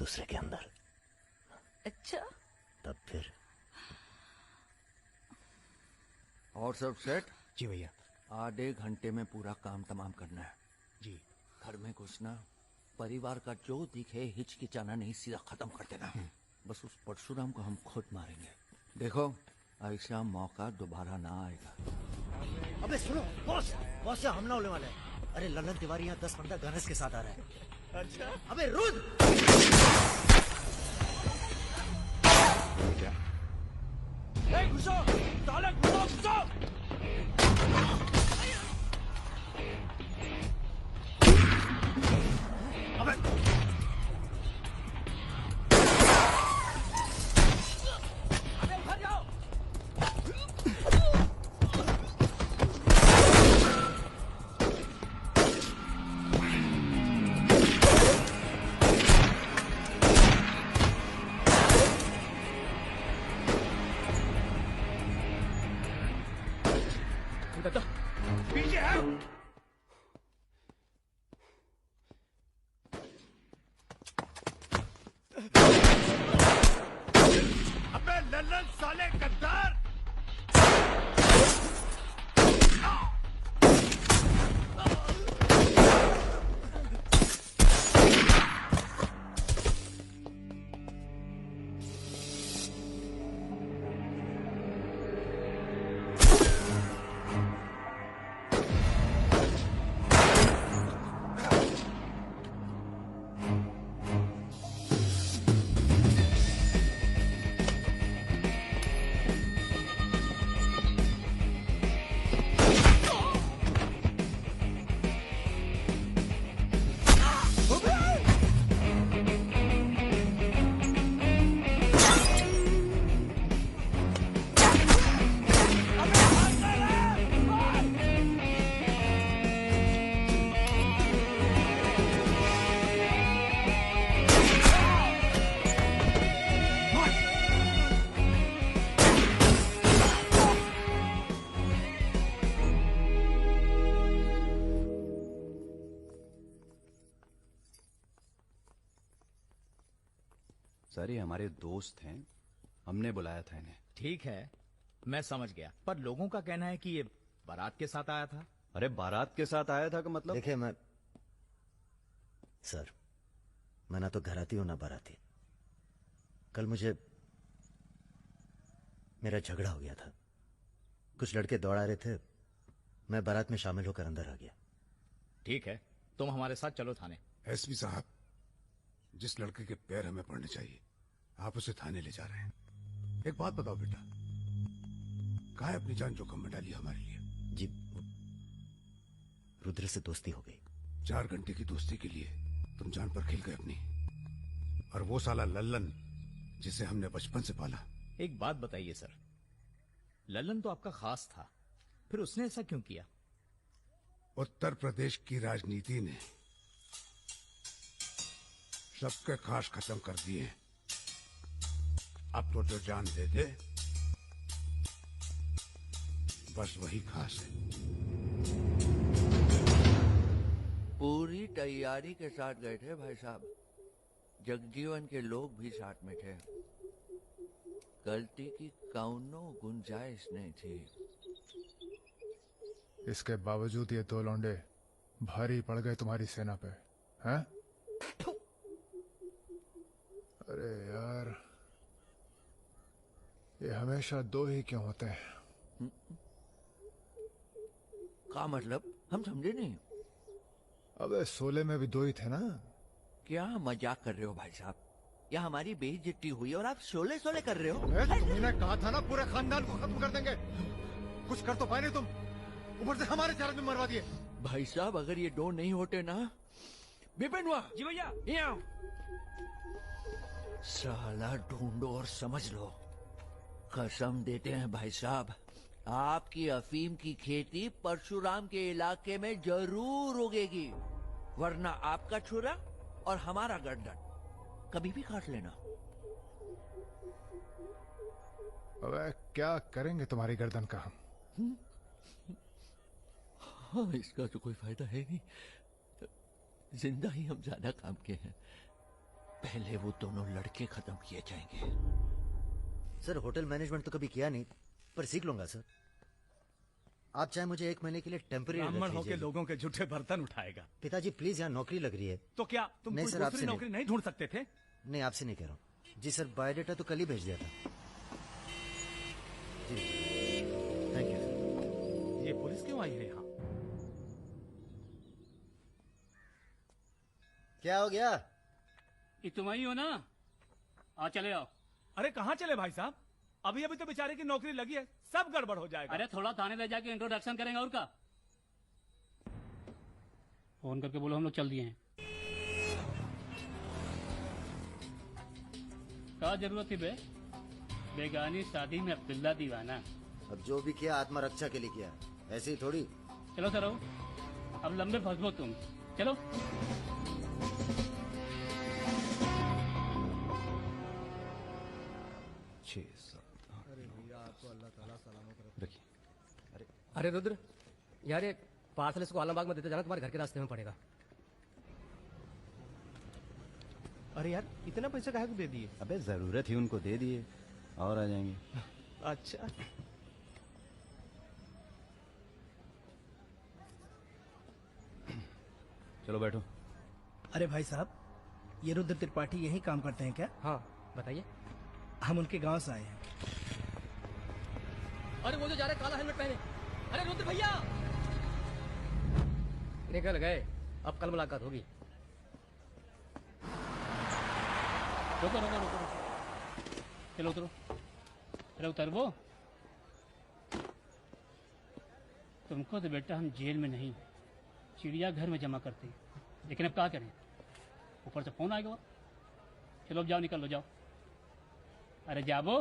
दूसरे के अंदर। अच्छा, तब फिर और सब सेट? जी भैया। आधे घंटे में पूरा काम तमाम करना है। जी। घर में घुसना, परिवार का जो दिखे हिचकिचाना नहीं, सीधा खत्म कर देना। बस उस परशुराम को हम खुद मारेंगे। देखो ऐसा मौका दोबारा ना आएगा। अबे सुनो बॉस, बॉस से हमला होने वाला है। अरे ललन तिवारी यहाँ 10-15 गनर्स के साथ आ रहा है। अच्छा। अबे रुद। क्या? घुसो, साले घुसो, घुसो। अबे उधर जाओ। पीछे है। अबे लल्लन साले गद्दार। सर ये हमारे दोस्त हैं, हमने बुलाया था इन्हें। ठीक है, मैं समझ गया, पर लोगों का कहना है कि ये बारात के साथ आया था। अरे बारात के साथ आया था का मतलब? देखिए मैं ना तो घराती हूं ना बाराती। कल मुझे मेरा झगड़ा हो गया था, कुछ लड़के दौड़ा रहे थे, मैं बारात में शामिल होकर अंदर आ गया। ठीक है, तुम हमारे साथ चलो थाने। एसपी साहब, जिस लड़के के पैर हमें पड़ने चाहिए आप उसे थाने ले जा रहे हैं। एक बात बताओ बेटा, काहे अपनी जान जोखिम में डाली हमारे लिए? जी रुद्र से दोस्ती हो गई। 4 घंटे की दोस्ती के लिए तुम जान पर खेल गए अपनी, और वो साला लल्लन जिसे हमने बचपन से पाला। एक बात बताइए सर, लल्लन तो आपका खास था, फिर उसने ऐसा क्यों किया? उत्तर प्रदेश की राजनीति ने सबके खास खत्म कर दिए। अब तो जो जान दे दे बस वही खास है। पूरी तैयारी के साथ गए थे भाई साहब, जगजीवन के लोग भी साथ में थे, गलती की कौनो गुंजाइश नहीं थी। इसके बावजूद ये 2 लौंडे भारी पड़ गए तुम्हारी सेना पे, हैं? अरे यार, ये हमेशा 2 ही क्यों होते हैं? क्या मतलब? हम समझे नहीं। अबे शोले में भी 2 ही थे ना। क्या मजाक कर रहे हो भाई साहब? या हमारी बेइज्जती हुई और आप शोले शोले कर रहे हो? तुमने कहा था ना पूरे खानदान को खत्म कर देंगे, कुछ कर तो पाए नहीं तुम, ऊपर से हमारे 4 आदमी मरवा दिए। भाई साहब अगर ये 2 नहीं होते ना। बिपिन हुआ जी भैया। यहाँ साला ढूंढो और समझ लो। कसम देते हैं भाई साहब, आपकी अफीम की खेती परशुराम के इलाके में जरूर उगेगी, वरना आपका छुरा और हमारा गर्दन कभी भी काट लेना। अबे क्या करेंगे तुम्हारी गर्दन का हम? हाँ, इसका तो कोई फायदा है नहीं, जिंदा ही हम ज्यादा काम के हैं। पहले वो दोनों लड़के खत्म किए जाएंगे। सर होटल मैनेजमेंट तो कभी किया नहीं, पर सीख लूंगा सर। आप चाहे मुझे 1 महीने के लिए टेम्पररी ब्राह्मण होके लोगों के झूठे बर्तन उठाएगा। पिताजी प्लीज, यहाँ नौकरी लग रही है। तो क्या तुम नहीं कोई सर, आपसे दूसरी नहीं। नौकरी नहीं ढूंढ सकते थे? नहीं, आपसे नहीं कह रहा हूँ जी सर। बायोडेटा तो कल ही भेज दिया था जी। Thank you sir. ये पुलिस क्यों आई है यहाँ? क्या हो गया? ये तुम ही हो ना? आ चले आओ। अरे कहाँ चले भाई साहब? अभी अभी तो बेचारे की नौकरी लगी है, सब गड़बड़ हो जाएगा। अरे थोड़ा थाने ले जाके इंट्रोडक्शन करेंगे और का। फोन करके बोलो हम लोग चल दिए हैं। क्या जरूरत थी बे? बेगानी शादी में अब्दुल्ला दीवाना। अब जो भी किया आत्मरक्षा के लिए किया, ऐसे ही थोड़ी। चलो सर, अब लंबे फंसबो तुम। चलो। अरे रुद्र यार, ये पार्सल इसको आलमबाग में देते जाना, तुम्हारे घर के रास्ते में पड़ेगा। अरे यार, इतना पैसा काहे को दे दिए? अबे जरूरत ही उनको दे दिए और आ जाएंगे। अच्छा, चलो बैठो। अरे भाई साहब, ये रुद्र त्रिपाठी यही काम करते हैं क्या? हाँ बताइए। हम उनके गांव से आए हैं। अरे वो जो जा रहे काला हेलमेट पहने, अरे रुद्र भैया निकल गए। अब कल मुलाकात होगी। रुको रुको रुको, चलो उतरो। अरे उतर वो। तुमको तो बेटा हम जेल में नहीं, चिड़ियाघर में जमा करते हैं, लेकिन अब क्या करें, ऊपर से फोन आएगा। चलो अब जाओ, निकल लो, जाओ। अरे जाबो।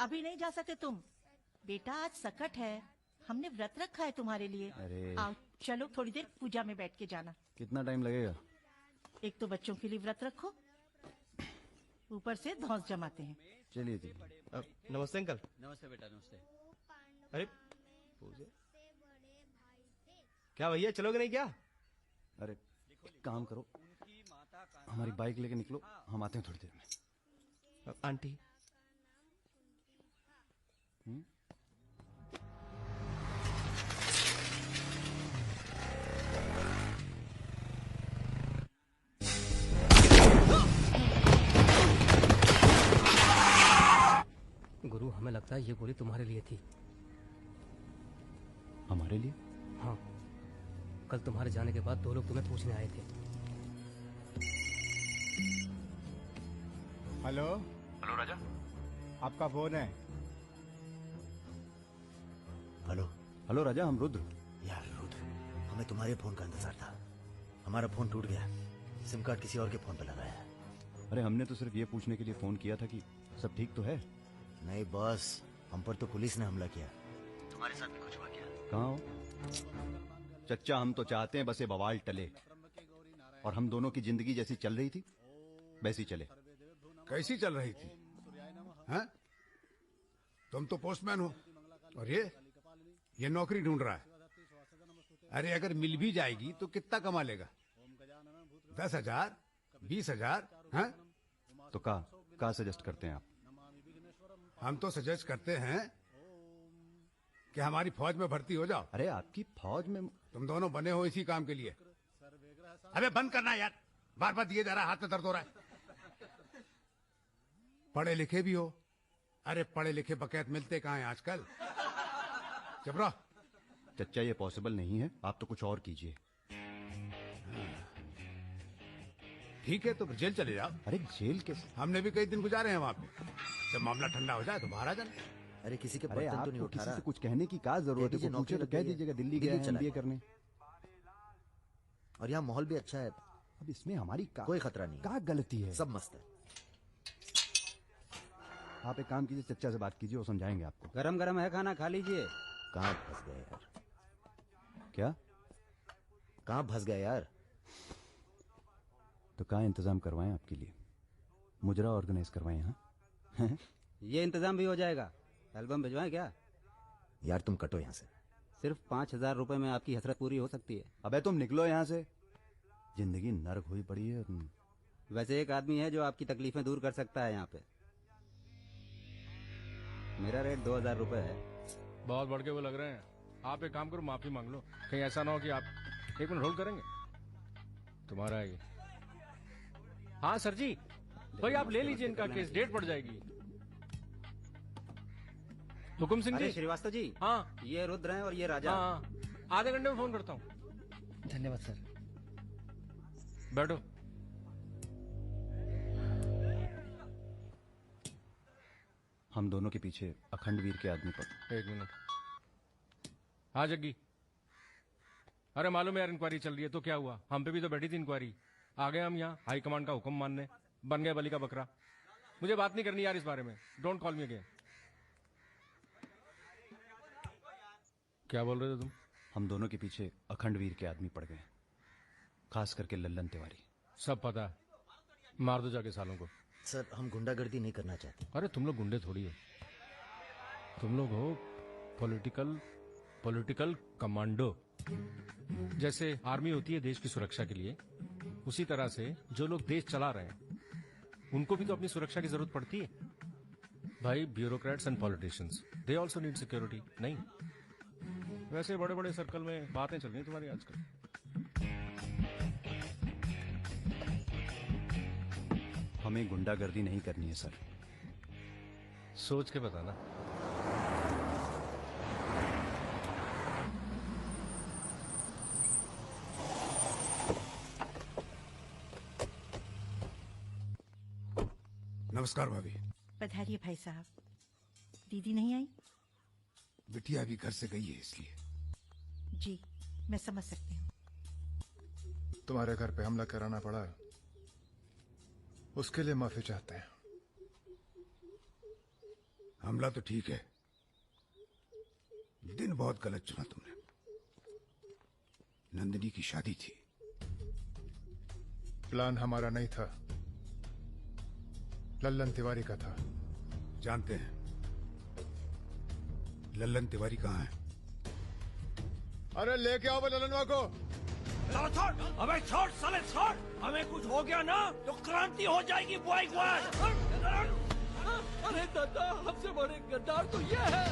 अभी नहीं जा सकते तुम बेटा, आज सकट है, हमने व्रत रखा है तुम्हारे लिए। अरे आओ चलो, थोड़ी देर पूजा में बैठ के जाना। कितना टाइम लगेगा? एक तो बच्चों के लिए व्रत रखो, ऊपर से धौंस जमाते हैं। चलिए चलिए। नमस्ते अंकल। नमस्ते बेटा, नमस्ते। अरे पूजे। क्या भैया, चलोगे नहीं क्या? अरे एक काम करो, हमारी बाइक लेके निकलो, हम आते हैं थोड़ी देर में। आंटी गुरु, हमें लगता है ये गोली तुम्हारे लिए थी। हमारे लिए? हाँ, कल तुम्हारे जाने के बाद 2 लोग तुम्हें पूछने आए थे। हेलो। हेलो राजा। आपका फोन है। हेलो। हेलो राजा, हम रुद्र। यार रुद्र, हमें तुम्हारे फोन का इंतजार था। हमारा फोन टूट गया, सिम कार्ड किसी और के फोन पे लगाया है। अरे हमने तो सिर्फ ये पूछने के लिए फोन किया था कि सब ठीक तो है। नहीं बॉस, हम पर तो पुलिस ने हमला किया। तुम्हारे साथ भी कुछ हुआ क्या? कहाँ हो? चच्चा, हम तो चाहते हैं बस ये बवाल टले और हम दोनों की जिंदगी जैसी चल रही थी वैसी चले। कैसी चल रही थी? हैं? तुम तो पोस्टमैन हो और ये नौकरी ढूंढ रहा है। अरे अगर मिल भी जाएगी तो कितना कमा लेगा? 10,000, 20,000? हैं? तो का सजेस्ट करते हैं आप? हम तो सजेस्ट करते हैं कि हमारी फौज में भर्ती हो जाओ। अरे आपकी फौज में? तुम दोनों बने हो इसी काम के लिए। अबे बंद करना यार, बार बार दिए जा रहा है, हाथ में दर्द हो रहा है। पढ़े लिखे भी हो। अरे पढ़े लिखे बकैत मिलते कहाँ हैं आजकल? चुप रहो। चच्चा, ये पॉसिबल नहीं है, आप तो कुछ और कीजिए। ठीक है तो फिर जेल चले जाओ। अरे जेल कैसे? हमने भी कई दिन गुजारे हैं वहाँ पे। जब मामला ठंडा हो जाए तो बाहर आ जाना। अरे किसी के अरे बर्तन तो नहीं आपको उठा किसी रहा। से कुछ कहने की क्या जरूरत है? कोई पूछे तो कह दीजिएगा दिल्ली गया है MBA करने। और यहाँ माहौल भी अच्छा है। अब इसमें हमारी कोई खतरा नहीं, क्या गलती है? सब मस्त है। आप एक काम कीजिए, चच्चा से बात कीजिए, वो समझाएंगे आपको। गरम गरम है खाना, खा लीजिए। कहाँ फंस गए यार? क्या? कहाँ फंस गए यार? तो कहाँ इंतजाम करवाएं आपके लिए? मुजरा ऑर्गेनाइज करवाएं यहाँ? ये इंतजाम भी हो जाएगा। एल्बम भिजवाएं क्या? यार तुम कटो यहाँ से। सिर्फ 5,000 रुपए में आपकी हसरत पूरी हो सकती है। अबे तुम निकलो यहाँ से, जिंदगी नर्क हुई पड़ी है। वैसे एक आदमी है जो आपकी तकलीफें दूर कर सकता है यहाँ पे। मेरा रेट 2,000 रुपए है। बहुत बढ़ के वो लग रहे हैं। आप एक काम करो, माफी मांग लो। कहीं ऐसा ना हो कि आप 1 मिनट होल्ड करेंगे। तुम्हारा है ये। हाँ सर जी, भाई आप ले लीजिए इनका केस, डेट पड़ जाएगी। हुकुम सिंह जी। श्रीवास्तव जी। हाँ, ये रुद्र हैं और ये राजा। हाँ, आधे घंटे में फोन करता हूँ। धन्यवाद सर। बैठो। हम दोनों के पीछे अखंड वीर के आदमी पर। 1 मिनट। हाँ जग्गी, अरे मालूम है यार इंक्वायरी चल रही है। तो क्या हुआ? हम पे भी तो बैठी थी इंक्वायरी। आ गए हम यहाँ हाई कमांड का हुक्म मानने, बन गए बलि का बकरा। मुझे बात नहीं करनी यार इस बारे में। Don't call me again. क्या बोल रहे थे तुम? हम दोनों के पीछे अखंड वीर के आदमी पड़ गए, खास करके लल्लन तिवारी। सब पता है, मार दो जाके सालों को। सर हम गुंडागर्दी नहीं करना चाहते। अरे तुम लोग गुंडे थोड़ी हो, तुम लोग हो पॉलिटिकल कमांडो। जैसे आर्मी होती है देश की सुरक्षा के लिए, उसी तरह से जो लोग देश चला रहे हैं उनको भी तो अपनी सुरक्षा की जरूरत पड़ती है भाई। Bureaucrats and politicians, they also need security. नहीं, वैसे बड़े बड़े सर्कल में बातें चल रही तुम्हारी आजकल। हमें गुंडागर्दी नहीं करनी है सर। सोच के बताना। नमस्कार भाभी। पधारिए भाई साहब। दीदी नहीं आई? बिटिया अभी घर से गई है इसलिए। जी मैं समझ सकती हूँ। तुम्हारे घर पे हमला कराना पड़ा, उसके लिए माफी चाहते हैं। हमला तो ठीक है, दिन बहुत गलत चुना तुमने। नंदिनी की शादी थी। प्लान हमारा नहीं था, लल्लन तिवारी का था। जानते हैं लल्लन तिवारी कहाँ है? अरे लेके आओ ललनवा को। छोड़, अबे छोड़ साले छोड़, हमें कुछ हो गया ना तो क्रांति हो जाएगी बॉय बॉय। अरे दादा, हमसे बड़े गद्दार तो ये है।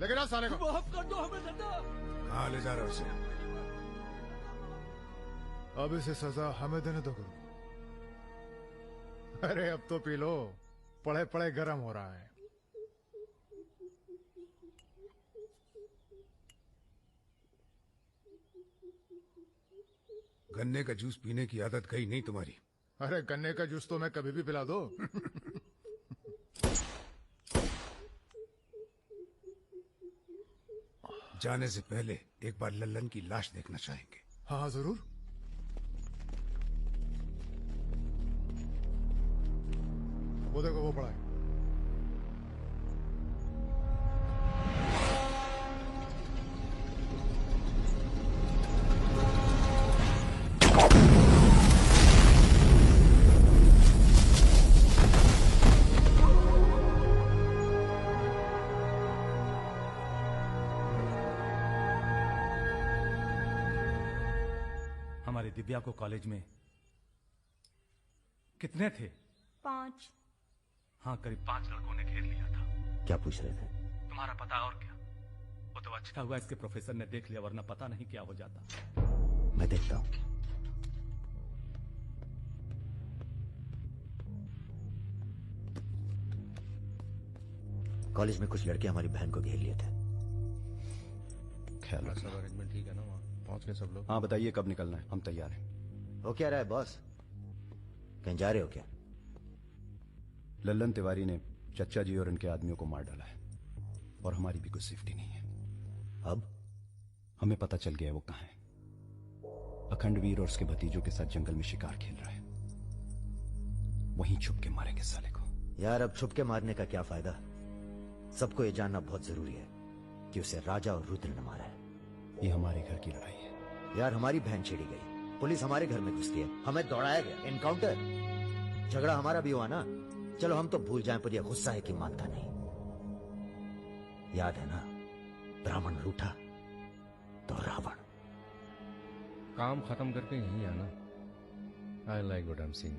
लेके जाओ साले को। माफ कर दो हमें दादा। कहाँ ले जा रहे हो उसे? अब इसे सजा हमें देने दो गुरु। अरे अब तो पी लो, पड़े पड़े गर्म हो रहा है। गन्ने का जूस पीने की आदत गई नहीं तुम्हारी। अरे गन्ने का जूस तो मैं कभी भी पिला दो। जाने से पहले एक बार लल्लन की लाश देखना चाहेंगे। हाँ जरूर। वो देखो वो पड़ा है। हमारे दिव्या को कॉलेज में कितने थे? 5। हाँ, करीब 5 लड़कों ने घेर लिया था। क्या पूछ रहे थे? तुम्हारा पता और क्या? वो तो अच्छा हुआ इसके प्रोफेसर ने देख लिया, वरना पता नहीं क्या हो जाता। मैं देखता हूं। कॉलेज में कुछ लड़के हमारी बहन को घेर लिए थे। ख्याल सब अरेंजमेंट ठीक है ना? वहाँ पहुंच गए सब लोग? हाँ बताइए कब निकलना है, हम तैयार हैं। वो क्या रहा है बॉस? कहीं जा रहे हो क्या? लल्लन तिवारी ने चच्चा जी और उनके आदमियों को मार डाला है और हमारी भी कुछ सेफ्टी नहीं है। अब हमें पता चल गया है वो कहां है। अखंडवीर और उसके भतीजों के साथ जंगल में शिकार खेल रहा है। वहीं छुप के मारेंगे साले को। यार अब छुप के मारने का क्या फायदा? सबको ये जानना बहुत जरूरी है कि उसे राजा और रुद्र ने मारा है। ये हमारे घर की लड़ाई है। यार हमारी बहन छेड़ी गई, पुलिस हमारे घर में घुसती है, हमें दौड़ाया गया, एनकाउंटर, झगड़ा हमारा भी हुआ ना। चलो हम तो भूल जाएं, पर यह गुस्सा है कि मानता नहीं। याद है ना, ब्राह्मण रूठा तो रावण। काम खत्म करके यहीं आना। I like what I am seeing.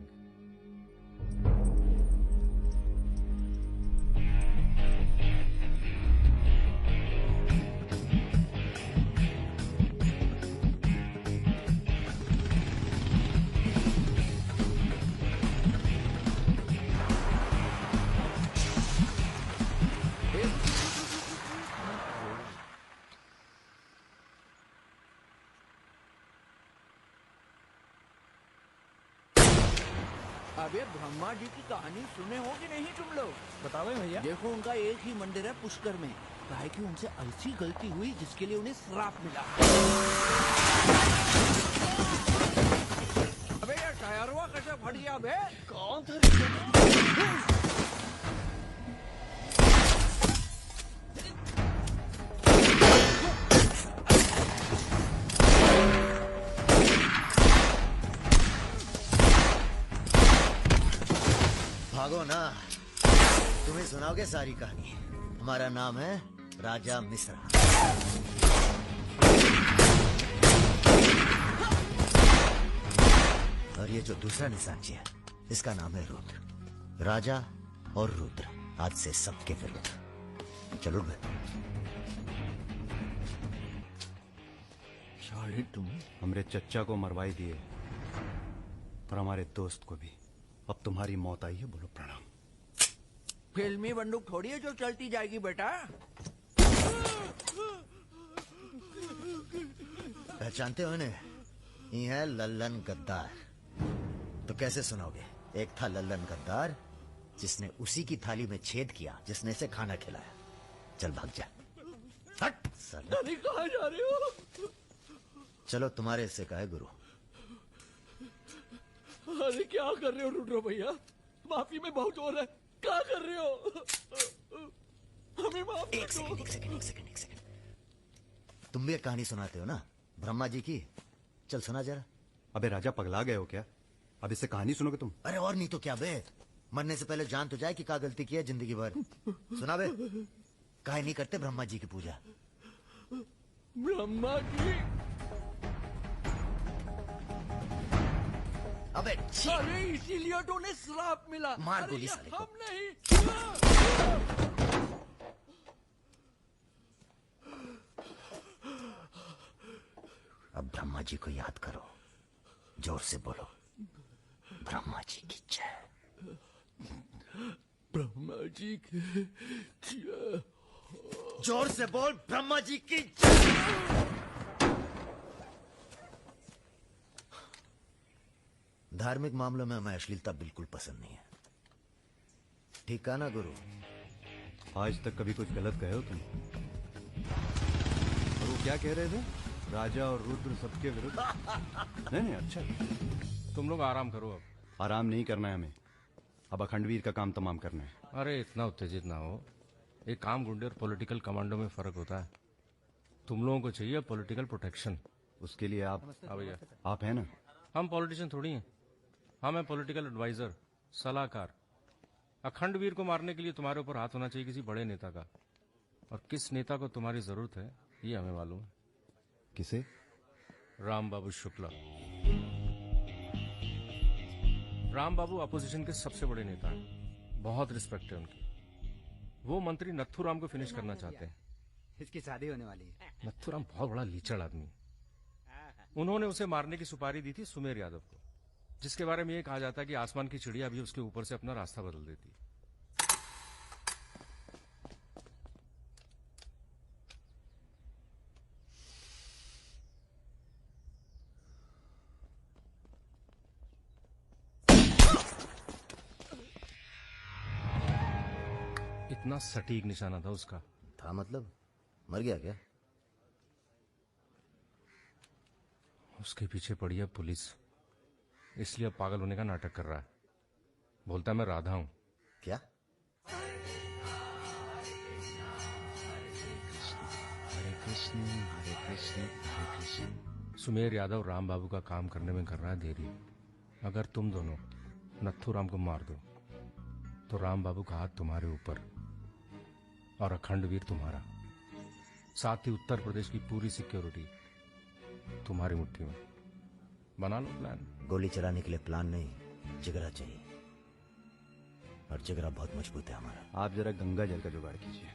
अबे ब्रह्मा जी की कहानी सुने हो कि नहीं तुम लोग? बताओ भैया। देखो उनका एक ही मंदिर है पुष्कर में। कहा है कि उनसे ऐसी गलती हुई जिसके लिए उन्हें श्राप मिला। अबे यार टायरवा कैसे फट गया बे? कौन था? भागो ना, तुम्हें सुनाओगे सारी कहानी। हमारा नाम है राजा मिश्रा। और ये जो दूसरा निशानची है, इसका नाम है रुद्र। राजा और रुद्र आज से सबके विरुद्ध। चलो बे। शायद तुम हमरे चच्चा को मरवाई दिए और हमारे दोस्त को भी। अब तुम्हारी मौत आई है, बोलो प्रणाम। फिल्मी बंदूक थोड़ी है जो चलती जाएगी बेटा। पहचानते हो इन्हें? ये है लल्लन गद्दार। तो कैसे सुनाओगे? एक था लल्लन गद्दार जिसने उसी की थाली में छेद किया जिसने इसे खाना खिलाया। चल भाग जा। हट साला। नहीं, कहाँ जा रहे हो? चलो तुम्हारे हिस्से का है गुरु। अरे क्या कर रहे हो रुद्र भैया? माफी में बहुत जोर है। क्या कर रहे हो? हमें माफ कर दो। एक सेकंड। तुम भी एक कहानी सुनाते हो ना ब्रह्मा जी की? चल सुना जरा। अबे राजा पगला गए हो क्या? अब इससे कहानी सुनोगे तुम? अरे और नहीं तो क्या बे, मरने से पहले जान तो जाए कि क्या गलती की है जिंदगी भर। सुना बे। काहे नहीं करते ब्रह्मा जी की पूजा? ब्रह्मा की। अबे अरे इसीलिए तो उन्हें श्राप मिला। मार अरे गोली ये साले को। हम नहीं। अब ब्रह्मा जी को याद करो, जोर से बोलो, ब्रह्मा जी की जय। ब्रह्मा जी की जय। जोर से बोल, ब्रह्मा जी की जय। धार्मिक मामलों में हमें अश्लीलता बिल्कुल पसंद नहीं है, ठीक कहा ना गुरु? आज तक कभी कुछ गलत कहे हो तुम? और वो क्या कह रहे थे? राजा और रुद्र सबके विरुद्ध। नहीं अच्छा, तुम लोग आराम करो। अब आराम नहीं करना है हमें, अब अखंडवीर का काम तमाम करना है। अरे इतना उत्तेजित ना हो, एक काम गुंडे और पॉलिटिकल कमांडो में फर्क होता है। तुम लोगों को चाहिए पॉलिटिकल प्रोटेक्शन। उसके लिए आप भैया आप हैं ना? हम पॉलिटिशियन थोड़ी हैं, हम हैं पॉलिटिकल एडवाइजर, सलाहकार। अखंडवीर को मारने के लिए तुम्हारे ऊपर हाथ होना चाहिए किसी बड़े नेता का, और किस नेता को तुम्हारी जरूरत है ये हमें मालूम है। किसे? राम बाबू शुक्ला। राम बाबू अपोजिशन के सबसे बड़े नेता हैं, बहुत रिस्पेक्ट है उनकी। वो मंत्री नथुराम को फिनिश करना चाहते हैं। इसकी शादी होने वाली है। नथुराम बहुत बड़ा लीचड़ आदमी है। उन्होंने उसे मारने की सुपारी दी थी सुमेर यादव को, जिसके बारे में ये कहा जाता है कि आसमान की चिड़िया भी उसके ऊपर से अपना रास्ता बदल देती है। इतना सटीक निशाना था उसका। था मतलब? मर गया क्या? उसके पीछे पड़ी है पुलिस, इसलिए अब पागल होने का नाटक कर रहा है। बोलता है मैं राधा हूं। क्या? हरे कृष्ण हरे कृष्ण हरे कृष्ण। सुमेर यादव राम बाबू का काम करने में कर रहा है देरी। अगर तुम दोनों नथुराम को मार दो तो राम बाबू का हाथ तुम्हारे ऊपर और अखंडवीर तुम्हारा, साथ ही उत्तर प्रदेश की पूरी सिक्योरिटी तुम्हारी मुट्ठी में। बना लो प्लान। गोली चलाने के लिए प्लान नहीं, जिगरा चाहिए, और जिगरा बहुत मजबूत है हमारा। आप जरा गंगा जल का जुगाड़ कीजिए।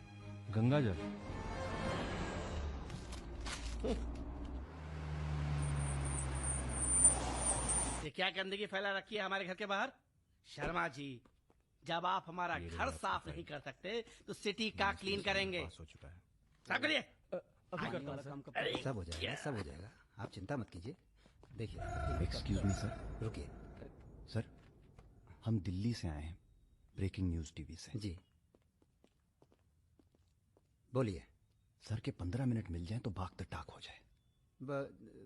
गंगा जल? ये क्या गंदगी फैला रखी है हमारे घर के बाहर? शर्मा जी, जब आप हमारा घर साफ नहीं कर सकते तो सिटी का क्लीन करेंगे। हो चुका है। साफ करिए। सब हो जाएगा, सब हो जाएगा, आप चिंता मत कीजिए। देखिए, एक्सक्यूज मी सर। रुकिए सर, हम दिल्ली से आए हैं, ब्रेकिंग न्यूज टीवी से। जी बोलिए। सर के 15 मिनट मिल जाएं तो भाग द टाक हो जाए।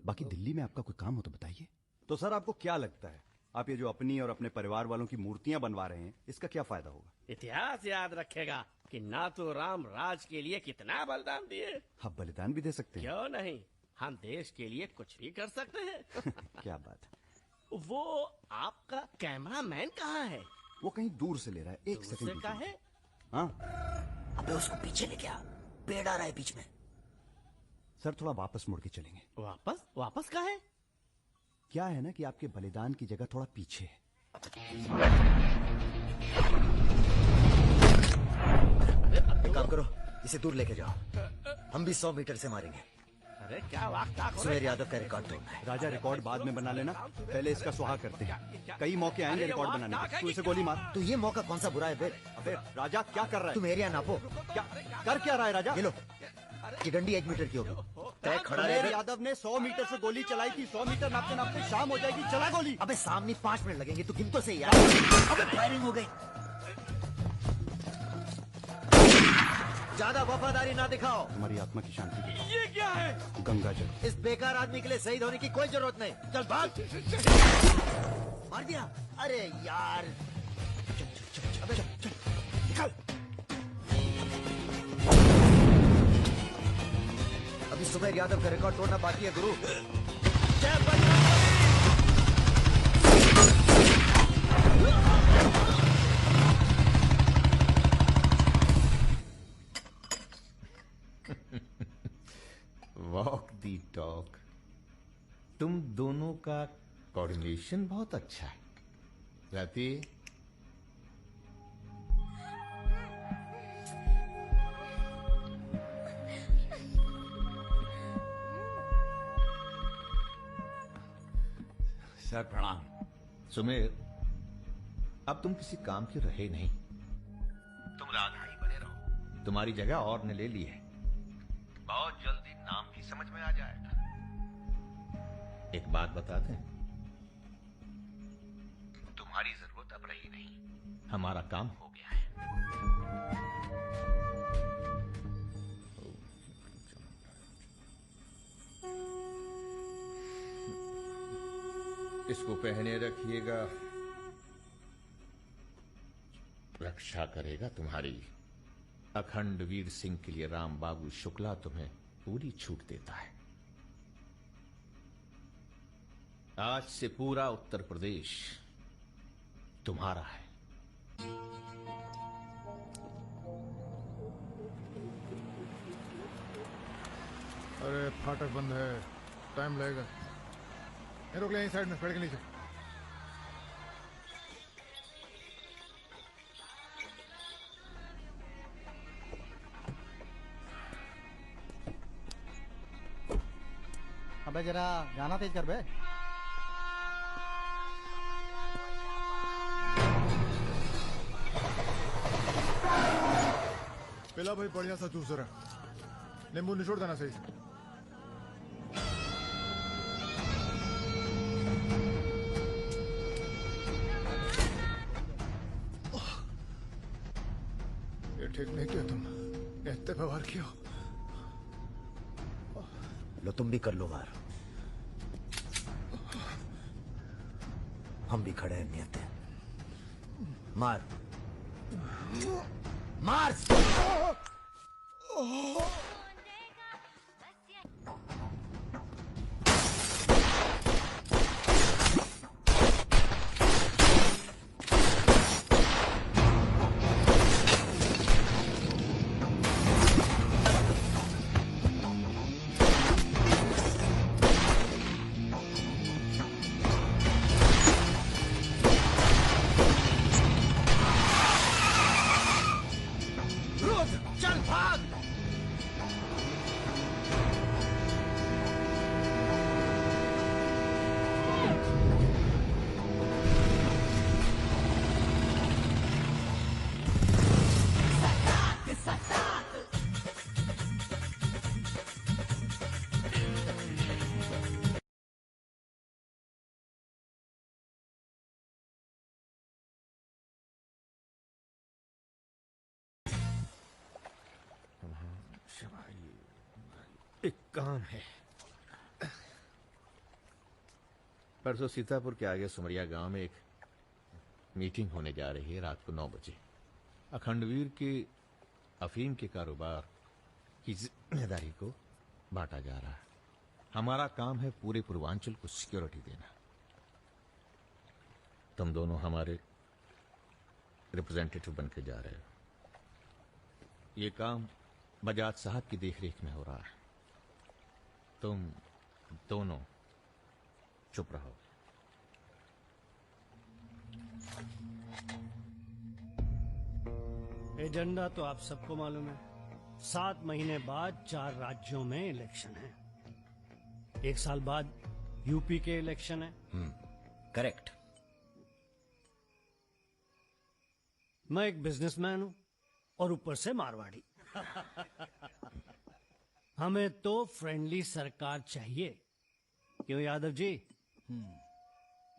बाकी दिल्ली में आपका कोई काम हो तो बताइए। तो सर आपको क्या लगता है, आप ये जो अपनी और अपने परिवार वालों की मूर्तियां बनवा रहे हैं, इसका क्या फायदा होगा? इतिहास याद रखेगा कि नाथुराम राज के लिए कितना बलिदान दिए। आप बलिदान भी दे सकते हैं। क्यों नहीं, हम देश के लिए कुछ भी कर सकते हैं। क्या बात है। वो आपका कैमरामैन कहाँ है? वो कहीं दूर से ले रहा है, एक सेकंड का है। हाँ, अबे उसको पीछे ले क्या, पेड़ आ रहा है बीच में। सर थोड़ा वापस मुड़ के चलेंगे। वापस? वापस का है? क्या है ना कि आपके बलिदान की जगह थोड़ा पीछे है। एक काम करो, इसे दूर लेके जाओ, हम भी 100 मीटर से मारेंगे। अरे क्या वाक़ सुमेर यादव का रिकॉर्ड तोड़ना है। राजा रिकॉर्ड बाद में बना लेना, पहले इसका सुहाग करते हैं। कई मौके आएंगे रिकॉर्ड बनाने के। तू इसे गोली मार। तो ये मौका कौन सा बुरा है बे? अबे राजा क्या कर रहा है? तुम एरिया नापो। क्या कर क्या रहा है राजा? ये लो, ये डंडी 1 मीटर की होगी। तय खड़ा सुमेर रहे। यादव ने 100 मीटर से गोली चलाई थी। 100 मीटर नापते नापते शाम हो जाएगी, चला गोली। अबे सामने 5 मिनट लगेंगे, तो गिन तो सही यार। अबे फायरिंग हो गई। ज्यादा वफादारी ना दिखाओ। हमारी आत्मा की शांति के लिए ये क्या है? गंगा जल। इस बेकार आदमी के लिए शहीद होने की कोई जरूरत नहीं। चल भाग। मार दिया? अरे यार, अबे निकल। अभी सुमेर यादव का रिकॉर्ड तोड़ना बाकी है गुरु। जय बजरंग वॉक दी टॉक। तुम दोनों का कोऑर्डिनेशन बहुत अच्छा है। रति, सर प्रणाम। सुमेर, अब तुम किसी काम के रहे नहीं, तुम राधा ही बने रहो। तुम्हारी जगह और ने ले ली है। बहुत जल्दी नाम भी समझ में आ जाएगा। एक बात बता दें, तुम्हारी जरूरत अब रही नहीं, हमारा काम हो गया है। इसको पहने रखिएगा, रक्षा करेगा तुम्हारी। अखंड वीर सिंह के लिए राम बाबू शुक्ला तुम्हें पूरी छूट देता है। आज से पूरा उत्तर प्रदेश तुम्हारा है। अरे फाटक बंद है, टाइम लगेगा। रोक ले, साइड में पेड़ के नीचे। अबे जरा गाना तेज कर बे। पहला भाई बढ़िया सा जूस रहा, नींबू निचोड़ देना सही से। ठीक नहीं किया तुम, इतने व्यवहार किया। लो तुम भी कर लो वार, हम भी खड़े हैं नियत है। मार मार। एक काम है। परसों सीतापुर के आगे सुमरिया गांव में एक मीटिंग होने जा रही है रात को 9 बजे। अखंडवीर के अफीम के कारोबार की जिम्मेदारी को बांटा जा रहा है। हमारा काम है पूरे पूर्वांचल को सिक्योरिटी देना। तुम दोनों हमारे रिप्रेजेंटेटिव बन के जा रहे हो। ये काम बजाज साहब की देखरेख में हो रहा है। तुम दोनों चुप रहो। एजेंडा तो आप सबको मालूम है। 7 महीने बाद 4 राज्यों में इलेक्शन है। 1 साल बाद यूपी के इलेक्शन है। करेक्ट। मैं एक बिजनेसमैन हूं और ऊपर से मारवाड़ी। हमें तो फ्रेंडली सरकार चाहिए, क्यों यादव जी?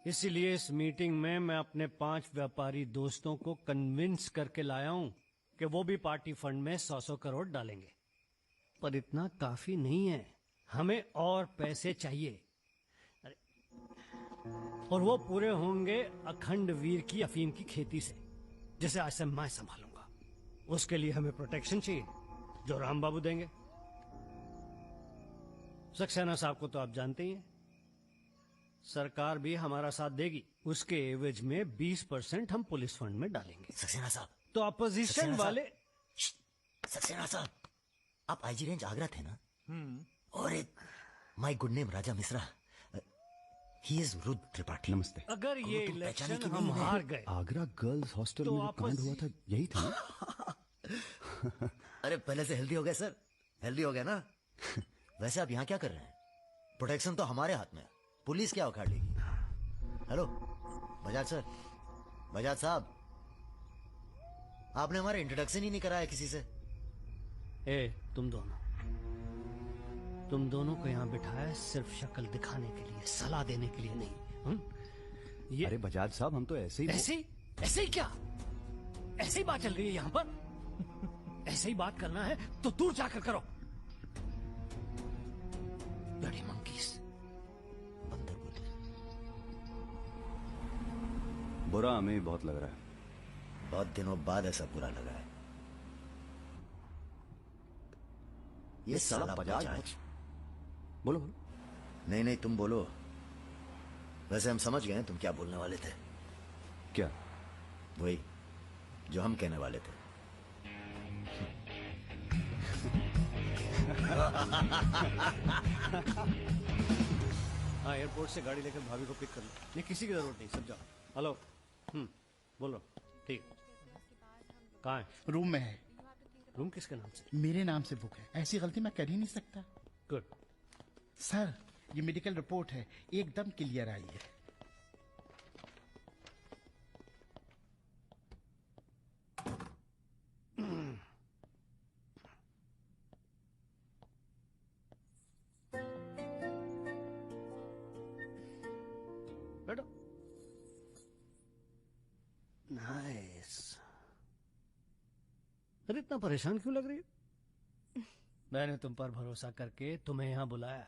इसीलिए इस मीटिंग में मैं अपने 5 व्यापारी दोस्तों को कन्विंस करके लाया हूं कि वो भी पार्टी फंड में 100-100 करोड़ डालेंगे। पर इतना काफी नहीं है, हमें और पैसे चाहिए। और वो पूरे होंगे अखंड वीर की अफीम की खेती से, जिसे आज से मैं संभालूंगा। उसके लिए हमें प्रोटेक्शन चाहिए, जो राम बाबू देंगे। सक्सेना साहब को तो आप जानते ही हैं। सरकार भी हमारा साथ देगी। उसके एवज में 20% हम पुलिस फंड में डालेंगे। सक्सेना साहब तो अपोजिशन वाले। सक्सेना साहब, आप आईजी रेंज आगरा थे ना? और एक my good name Raja Mishra, he is Rudra Tripathi. नमस्ते। अगर ये इलेक्शन हम हार गए, आगरा गर्ल्स हॉस्टल तो में जो कांड हुआ था यही था ना? अरे पहले से हेल्दी हो गए सर, हेल्दी हो गए ना। वैसे आप यहाँ क्या कर रहे हैं? प्रोटेक्शन तो हमारे हाथ में है, पुलिस क्या उखाड़ लेगी। हेलो बजाज सर, बजाज साहब, आपने हमारा इंट्रोडक्शन ही नहीं कराया किसी से। तुम दोनों को यहाँ बिठाया सिर्फ शक्ल दिखाने के लिए, सलाह देने के लिए नहीं। ये अरे बजाज साहब, हम तो ऐसे ही ऐसे ही क्या? ऐसे ही बात चल रही है यहाँ पर? ऐसे ही बात करना है तो दूर जाकर करो। Bloody monkeys. बंदर बुद्धि। बुरा हमें भी बहुत लग रहा है। बहुत दिनों बाद ऐसा बुरा लगा है। ये साला बजाज। बोलो। नहीं तुम बोलो। वैसे हम समझ गए तुम क्या बोलने वाले थे। क्या? वही जो हम कहने वाले थे। हाँ, एयरपोर्ट से गाड़ी लेकर भाभी को पिक कर लो। नहीं, किसी की जरूरत नहीं, सब जाओ। हेलो। बोलो। ठीक। कहाँ है? रूम में है। रूम किसके नाम से? मेरे नाम से बुक है, ऐसी गलती मैं कर ही नहीं सकता। गुड। सर, ये मेडिकल रिपोर्ट है, एकदम क्लियर आई है। बैठो। नाइस। अरे इतना परेशान क्यों लग रही है? मैंने तुम पर भरोसा करके तुम्हें यहां बुलाया,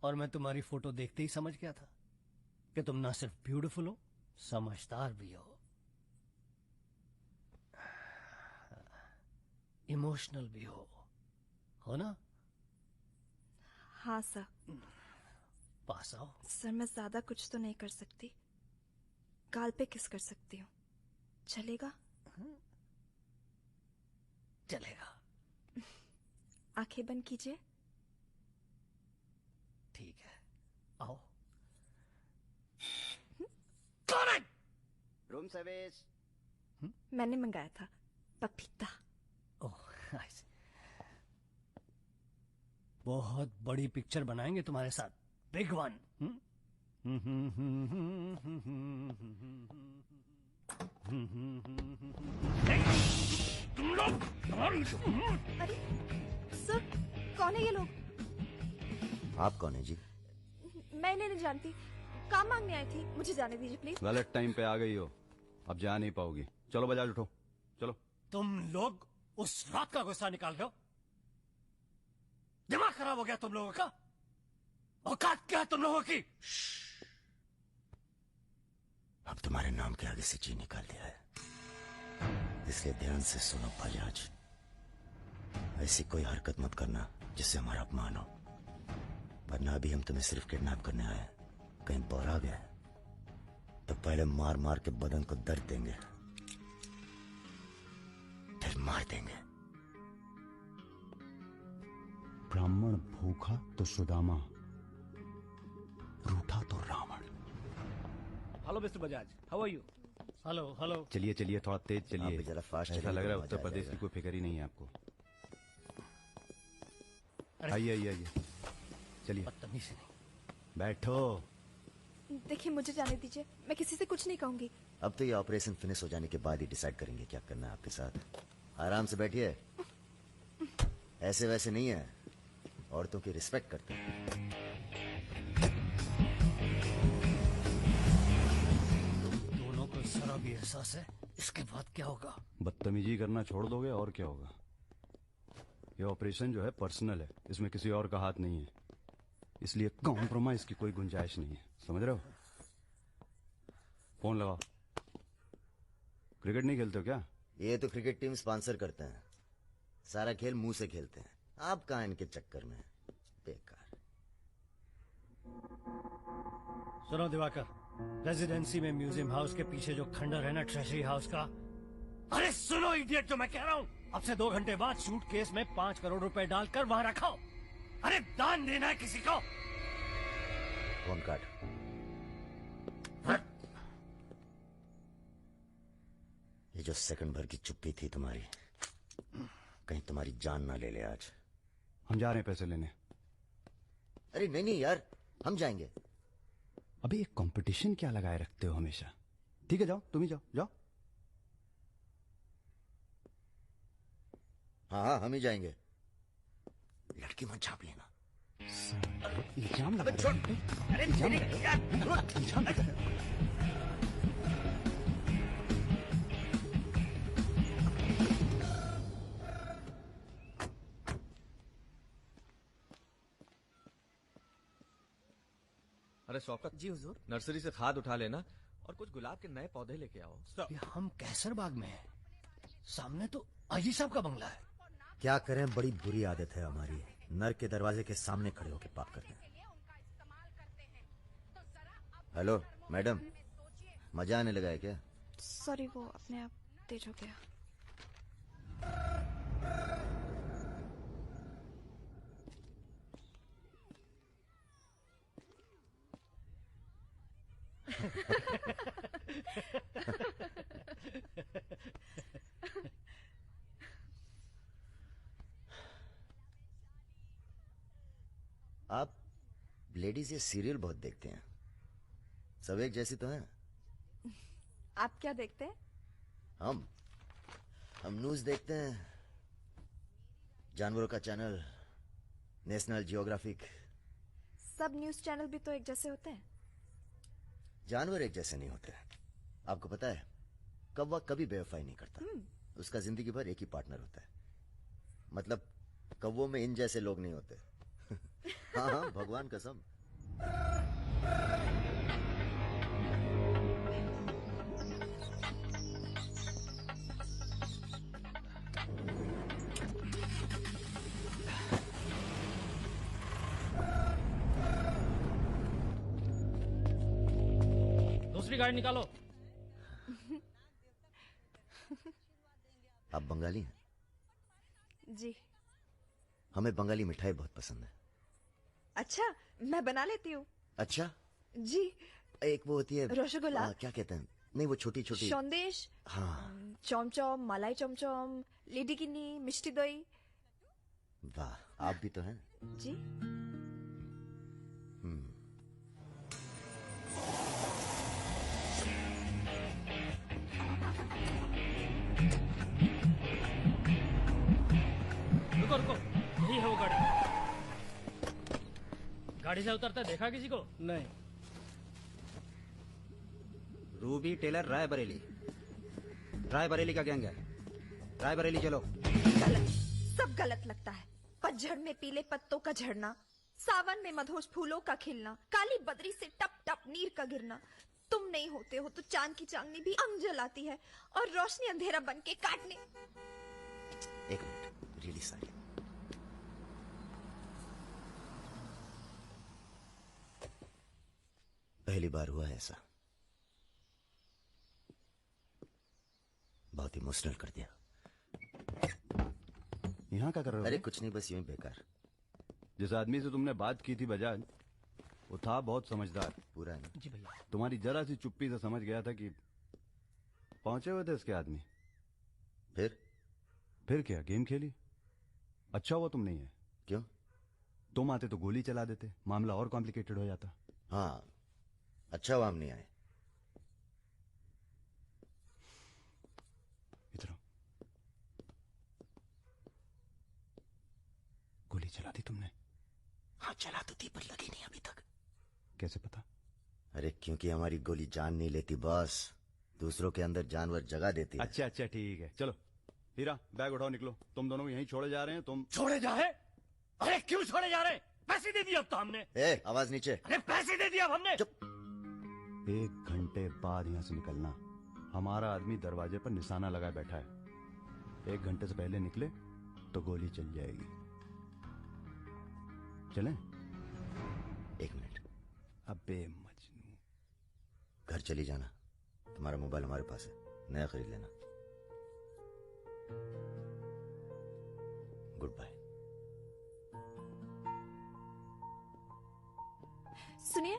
और मैं तुम्हारी फोटो देखते ही समझ गया था कि तुम ना सिर्फ ब्यूटीफुल हो, समझदार भी हो, इमोशनल भी हो ना? हाँ सर। पास आओ। सर, मैं ज्यादा कुछ तो नहीं कर सकती, गाल पे किस कर सकती हूँ, चलेगा? चलेगा। आंखें बंद कीजिए। ठीक है, आओ। कौन है? Room service. मैंने मंगाया था पपीता। ओह, बहुत बड़ी पिक्चर बनाएंगे तुम्हारे साथ, बिग वन। अरे सर, कौन है ये लोग? आप कौन है जी? मैं इन्हें नहीं जानती, काम मांगने आई थी, मुझे जाने दीजिए प्लीज। गलत टाइम पे आ गई हो, अब जा नहीं पाओगी। चलो बजाज, उठो चलो। तुम लोग उस रात का गुस्सा निकाल रहे हो? दिमाग खराब हो गया तुम लोगों का? औकात क्या है तुम लोगों की? अब तुम्हारे नाम के आगे से जी निकाल दिया है, इसलिए ध्यान से सुनो बजाज। ऐसी कोई हरकत मत करना जिससे हमारा अपमान हो, वरना अभी हम तुम्हें सिर्फ किडनैप करने आए हैं। कहीं बौरा गया तो पहले मार मार के बदन को दर्द देंगे, फिर मार देंगे। ब्राह्मण भूखा तो सुदामा, रूठा तो Ravan. Hello mister Bajaj, how are you? Hello. चलिए चलिए, थोड़ा तेज चलिए। जरा फास्ट। ऐसा लग रहा है उत्तर प्रदेश की कोई फिक्र ही नहीं है आपको। आइए चलिए। बदतमीजी नहीं। बैठो। देखिए, मुझे जाने दीजिए, मैं किसी से कुछ नहीं कहूंगी। अब तो ये ऑपरेशन फिनिश हो जाने के बाद ही डिसाइड करेंगे क्या करना है आपके साथ। आराम से बैठिए, ऐसे वैसे नहीं है, औरतों की रिस्पेक्ट करते हैं। दोनों को जरा भी एहसास है इसके बाद क्या होगा? बदतमीजी करना छोड़ दोगे और क्या होगा। ये ऑपरेशन जो है पर्सनल है, इसमें किसी और का हाथ नहीं है, इसलिए कॉम्प्रोमाइज की कोई गुंजाइश नहीं है, समझ रहे हो? फोन लगाओ। क्रिकेट नहीं खेलते हो क्या? ये तो क्रिकेट टीम स्पॉन्सर करते हैं, सारा खेल मुंह से खेलते हैं। आप कहाँ इनके चक्कर में, बेकार। सुनो दिवाकर, रेजिडेंसी में म्यूजियम हाउस के पीछे जो खंडर है ना, ट्रेजरी हाउस का, अरे सुनो इडियट, जो मैं कह रहा हूँ, अब से 2 घंटे बाद सूटकेस में 5 करोड़ रुपए डालकर वहां रखो। अरे दान देना है किसी को। फोन काट। ये जो सेकंड भर की चुप्पी थी तुम्हारी, कहीं तुम्हारी जान ना ले ले आज। हम जा रहे हैं पैसे लेने। अरे नहीं नहीं यार, हम जाएंगे। अबे एक कंपटीशन क्या लगाए रखते हो हमेशा। ठीक है जाओ, तुम ही जाओ जाओ। हाँ हाँ हम ही जाएंगे। लड़की मत छाप लेना। इल्जाम लगा अबे छोड़। अरे मेरे यार इल्जाम लगा। अरे शौकत जी हुजूर, नर्सरी से खाद उठा लेना और कुछ गुलाब के नए पौधे लेके आओ। हम कैसर बाग में हैं। सामने तो आजी साहब का बंगला है। क्या करें, बड़ी बुरी आदत है हमारी। नर के दरवाजे के सामने खड़े होकर पाप करते हैं। हेलो मैडम, मजा आने लगा है क्या? सॉरी, वो अपने आप तेज हो गया। आप लेडीज ये सीरियल बहुत देखते हैं, सब एक जैसी तो हैं। आप क्या देखते हैं? हम न्यूज देखते हैं, जानवरों का चैनल, नेशनल जियोग्राफिक। सब न्यूज चैनल भी तो एक जैसे होते हैं। जानवर एक जैसे नहीं होते। आपको पता है, कौवा कभी बेवफाई नहीं करता। उसका जिंदगी भर एक ही पार्टनर होता है। मतलब कौवों में इन जैसे लोग नहीं होते। हाँ हाँ भगवान कसम। दूसरी गाड़ी निकालो। आप बंगाली हैं? जी। हमें बंगाली मिठाई बहुत पसंद है। अच्छा, मैं बना लेती हूँ। अच्छा जी। एक वो होती है रसगुल्ला। क्या कहते हैं, नहीं वो छोटी छोटी। सौंदेश। हाँ। चौमचौम, मलाई चौमचौम, लेडी किन्नी, मिष्टी दही। वाह, आप भी तो हैं। जी। रुको रुको, यही है वो गाड़ी। गाड़ी से उतरता देखा किसी को? नहीं। Ruby Taylor Raebareli. रायबरेली का गैंग है। रायबरेली चलो। गलत, सब गलत लगता है। पतझड़ में पीले पत्तों का झड़ना, सावन में मधोश फूलों का खिलना, काली बदरी से टप टप नीर का गिरना। तुम नहीं होते हो तो चांद की चांदनी भी अंग जलाती है और रोशनी अंधेरा बन के काटने। एक मिनट, रियली सॉरी। पहली बार हुआ है ऐसा, बहुत इमोशनल कर दिया। यहाँ क्या कर रहे हो? अरे कुछ नहीं, बस यूं ही बेकार। जिस आदमी से तुमने बात की थी बजाज, वो था बहुत समझदार। पूरा है ना? जी भैया। तुम्हारी जरा सी चुप्पी से समझ गया था कि पहुंचे हुए थे इसके आदमी। फिर क्या, गेम खेली। अच्छा हुआ तुम नहीं है। क्यों? तुम आते तो गोली चला देते, मामला और कॉम्प्लिकेटेड हो जाता। हाँ, अच्छा हुआ हम नहीं आए। इधर आओ। गोली चला दी तुमने? हाँ चला तो थी, पर लगी नहीं अभी तक। कैसे पता? अरे क्योंकि हमारी गोली जान नहीं लेती बॉस, दूसरों के अंदर जानवर जगा देती है। अच्छा अच्छा ठीक है, चलो हीरा बैग उठाओ, निकलो। तुम दोनों को यहीं छोड़े जा रहे हैं। तुम छोड़े जा रहे? अरे क्यों छोड़े जा रहे? पैसे दे दिए अब तो हमने। आवाज नीचे। अरे पैसे दे दिया अब हमने। चुप। 1 घंटे बाद यहाँ से निकलना। हमारा आदमी दरवाजे पर निशाना लगाए बैठा है। 1 घंटे से पहले निकले तो गोली चल जाएगी। चलें? 1 मिनट। अबे मजनू, घर चली जाना। तुम्हारा मोबाइल हमारे पास है, नया खरीद लेना। Goodbye. सुनिए,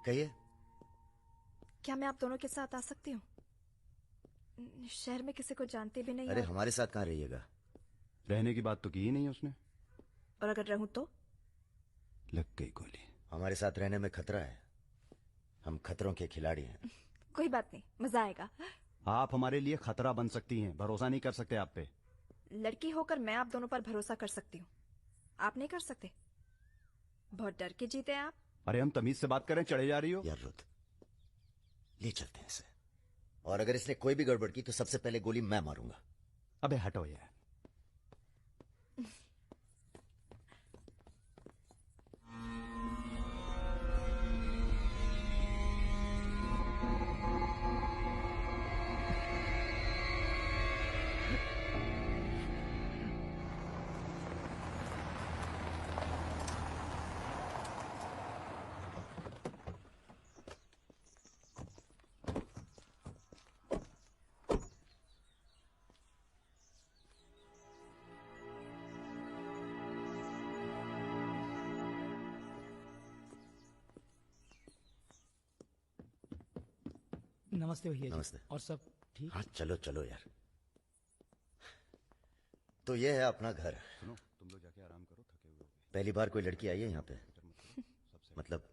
कहिए। क्या मैं आप दोनों के साथ आ सकती हूँ? शहर में किसी को जानते भी नहीं। अरे हमारे साथ कहाँ रहिएगा? रहने की बात तो की ही नहीं उसने। और अगर रहूं तो? लग गई गोली। हमारे साथ रहने में खतरा है, हम खतरों के खिलाड़ी हैं। कोई बात नहीं, मजा आएगा। आप हमारे लिए खतरा बन सकती हैं, भरोसा नहीं कर सकते आप पे। लड़की होकर मैं आप दोनों पर भरोसा कर सकती हूँ, आप नहीं कर सकते। बहुत डर के जीते हैं आप। अरे हम तमीज से बात करें, चढ़े जा रही हो यार। रुत, ले चलते हैं इसे, और अगर इसने कोई भी गड़बड़ की तो सबसे पहले गोली मैं मारूंगा। अबे हटो यार। नमस्ते भैया जी। नमस्ते। और सब ठीक? हाँ चलो चलो यार। तो ये है अपना घर। सुनो, तुम लोग जाके आराम करो, थके हुए हो। पहली बार कोई लड़की आई है यहाँ पे? मतलब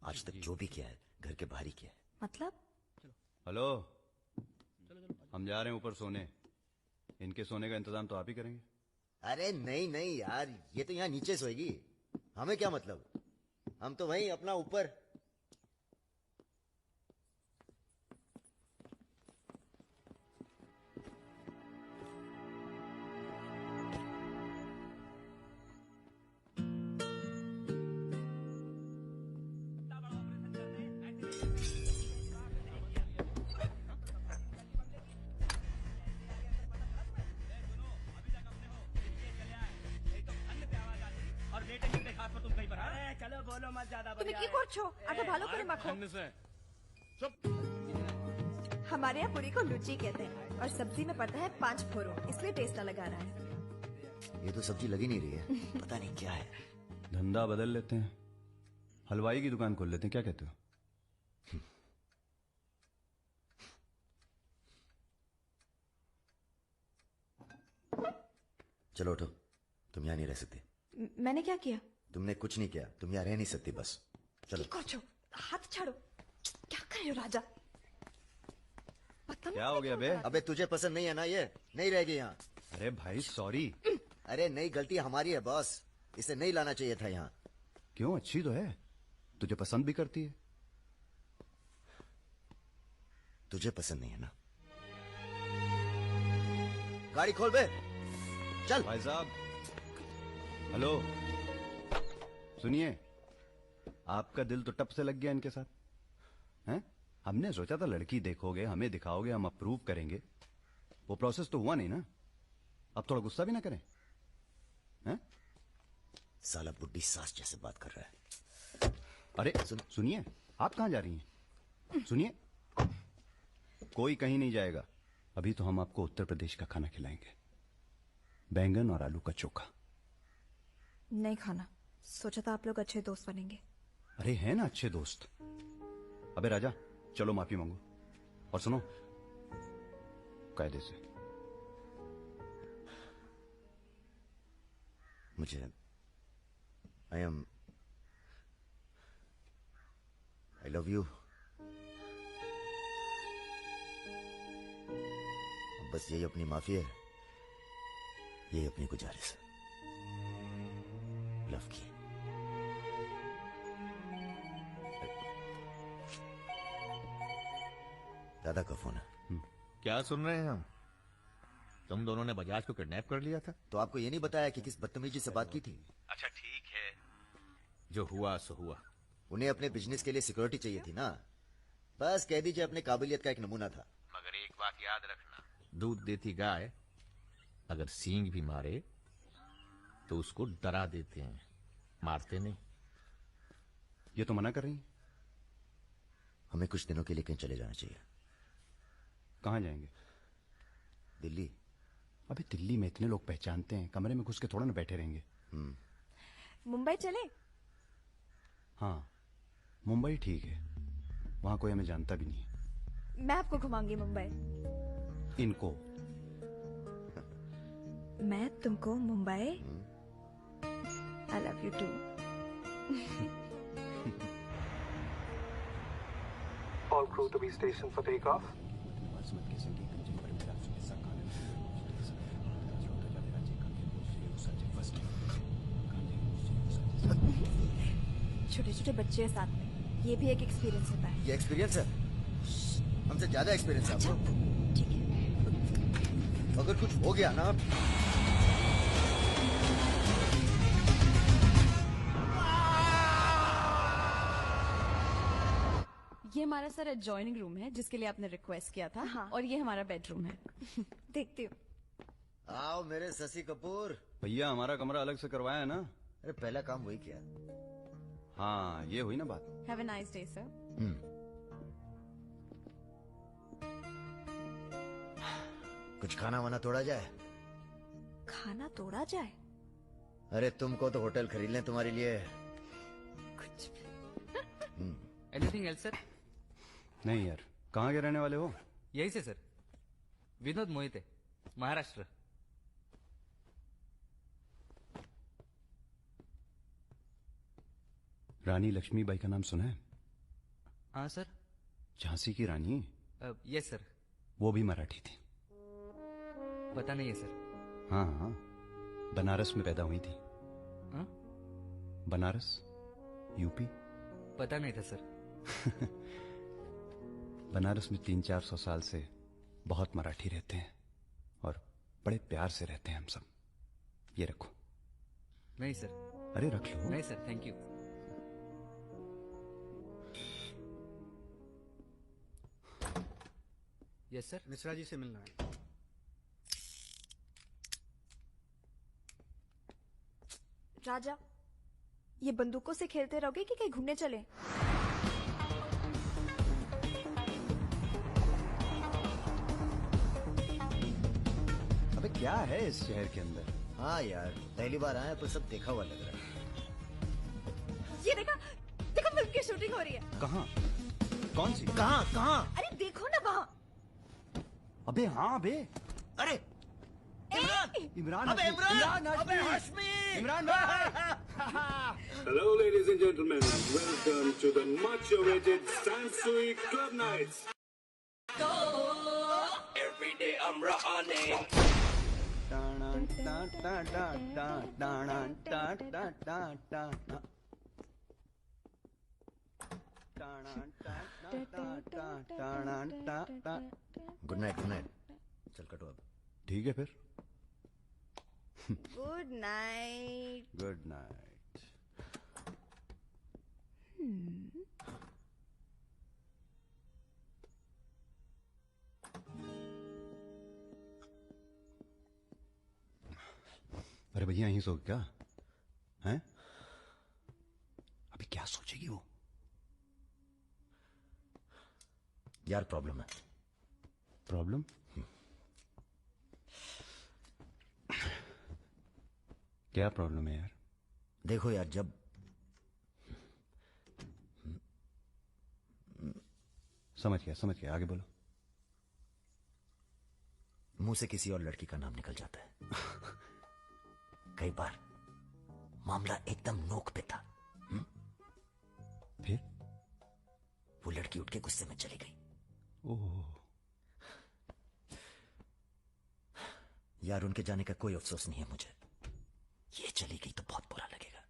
आज तक जो भी किया है घर के बाहर ही किया है। मतलब? हेलो, हम जा रहे हैं ऊपर सोने। इनके सोने का इंतजाम तो आप ही करेंगे। अरे नहीं नहीं यार, ये तो यहाँ नीचे सोएगी, हमें क्या मतलब, हम तो वहीं अपना ऊपर। তুমি কি করছো? আগে ভালো করে মাখো। हमारे यहाँ पूरी को लुची कहते हैं और सब्जी में पड़ता है 5 फोरो, इसलिए टेस्ट अलग आ रहा है। ये तो सब्जी लगी नहीं रही है, पता नहीं क्या है। धंधा बदल लेते हैं, हलवाई की दुकान खोल लेते हैं, क्या कहते हो? चलो उठो, तुम यहाँ नहीं रह सकती। मैंने क्या किया? तुमने कुछ नहीं किया, तुम यहाँ रह नहीं सकती, बस चलो। हाथ छाड़ो, क्या कर रहे हो राजा? क्या हो गया बे? अबे तुझे पसंद नहीं है ना, ये नहीं रहेगी यहाँ। अरे भाई सॉरी। अरे नहीं, गलती हमारी है बॉस, इसे नहीं लाना चाहिए था यहाँ। क्यों, अच्छी तो है, तुझे पसंद भी करती है। तुझे पसंद नहीं है ना? गाड़ी खोल बे, चल। भाई साहब, हेलो, सुनिए, आपका दिल तो टप से लग गया इनके साथ, हैं? हमने सोचा था लड़की देखोगे, हमें दिखाओगे, हम अप्रूव करेंगे। वो प्रोसेस तो हुआ नहीं ना। अब थोड़ा गुस्सा भी ना करें, हैं? साला बुड्ढी सास जैसे बात कर रहा है। अरे सुनिए, आप कहाँ जा रही हैं? सुनिए, कोई कहीं नहीं जाएगा। अभी तो हम आपको उत्तर प्रदेश का खाना खिलाएंगे, बैंगन और आलू का चोखा। नहीं खाना, सोचा था आप लोग अच्छे दोस्त बनेंगे। अरे है ना अच्छे दोस्त। अबे राजा, चलो माफी मांगो, और सुनो, कायदे से। मुझे आई लव यू। बस यही अपनी माफी है, यही अपनी गुजारिश है, लव की। दादा का फोन है। क्या सुन रहे हैं हम? तुम दोनों ने बजाज को किडनैप कर लिया था? तो आपको ये नहीं बताया कि किस बदतमीजी से बात की थी? अच्छा ठीक है, जो हुआ सो हुआ। उन्हें अपने बिजनेस के लिए सिक्योरिटी चाहिए थी ना, बस कह दीजिए अपने काबिलियत का एक नमूना था। मगर एक बात याद रखना, दूध देती गाय अगर सींग भी मारे तो उसको डरा देते हैं, मारते नहीं। ये तो मना कर रही हैं। हमें कुछ दिनों के लिए कहीं चले जाना चाहिए। कहाँ जाएंगे? दिल्ली। अबे दिल्ली में इतने लोग पहचानते हैं, कमरे में घुस के थोड़ा ना बैठे रहेंगे। मुंबई चले? हाँ, मुंबई ठीक है, वहां कोई हमें जानता भी नहीं है। मैं आपको घुमाऊंगी मुंबई। इनको मैं तुमको Mumbai. I love you too. All crew to be stationed for takeoff. छोटे छोटे बच्चे हैं साथ में, ये भी एक एक्सपीरियंस होता है। ये एक्सपीरियंस है, हमसे ज्यादा एक्सपीरियंस है आपको। ठीक है। अगर कुछ हो गया ना, ये हमारा सर एडजॉइनिंग रूम है जिसके लिए आपने रिक्वेस्ट किया था। हाँ। और ये हमारा बेडरूम है। देखती हूँ। आओ मेरे शशि कपूर। भैया हमारा कमरा अलग से करवाया है ना। अरे पहला काम वही किया। हाँ ये हुई ना बात। Have a nice day sir. कुछ खाना वाना तोड़ा जाए? खाना तोड़ा जाए? अरे तुमको तो होटल खरीद लें तुम्हारे लिए। कुछ एनीथिंग एल्स सर? नहीं यार, कहाँ के रहने वाले हो? यही से सर, विनोद मोहिते, महाराष्ट्र। रानी लक्ष्मीबाई का नाम सुना है? हाँ सर। झांसी की रानी? Yes sir. वो भी मराठी थी। पता नहीं है सर। हाँ हाँ, बनारस में पैदा हुई थी। हाँ? बनारस, यूपी। पता नहीं था सर। बनारस में 300-400 साल से बहुत मराठी रहते हैं और बड़े प्यार से रहते हैं हम सब। ये रखो। नहीं सर। अरे रख लो। नहीं sir, thank you. Yes sir. Mishra ji से मिलना है। राजा, ये बंदूकों से खेलते रहोगे कि कहीं घूमने चले? अबे क्या है इस शहर के अंदर? हाँ यार, पहली बार आए पर सब देखा हुआ लग रहा है। ये देखा, देखो फिल्म की शूटिंग हो रही है। कहाँ? कौन सी? कहाँ कहाँ? अरे देखो ना वहाँ। अबे हाँ बे। अरे इमरान अबे हाशमी, इमरान, अबे हाशमी। हाशमी। इमरान भाई। Hello, ladies and gentlemen. Welcome to the much-awaited Sansui Club Nights. Every day I'm running. Good night, good night. चल कटो अब। ठीक है फिर। Good night. Good night. अरे भैया यहीं सो क्या हैं? अभी क्या सोचेगी वो? यार प्रॉब्लम है। प्रॉब्लम? क्या प्रॉब्लम है यार? देखो यार, जब समझ गया, आगे बोलो। मुंह से किसी और लड़की का नाम निकल जाता है। कई बार मामला एकदम नोक पे था। फिर वो लड़की उठ के गुस्से में चली गई। ओह यार, उनके जाने का कोई अफसोस नहीं है मुझे। ये चली गई तो बहुत बुरा लगेगा।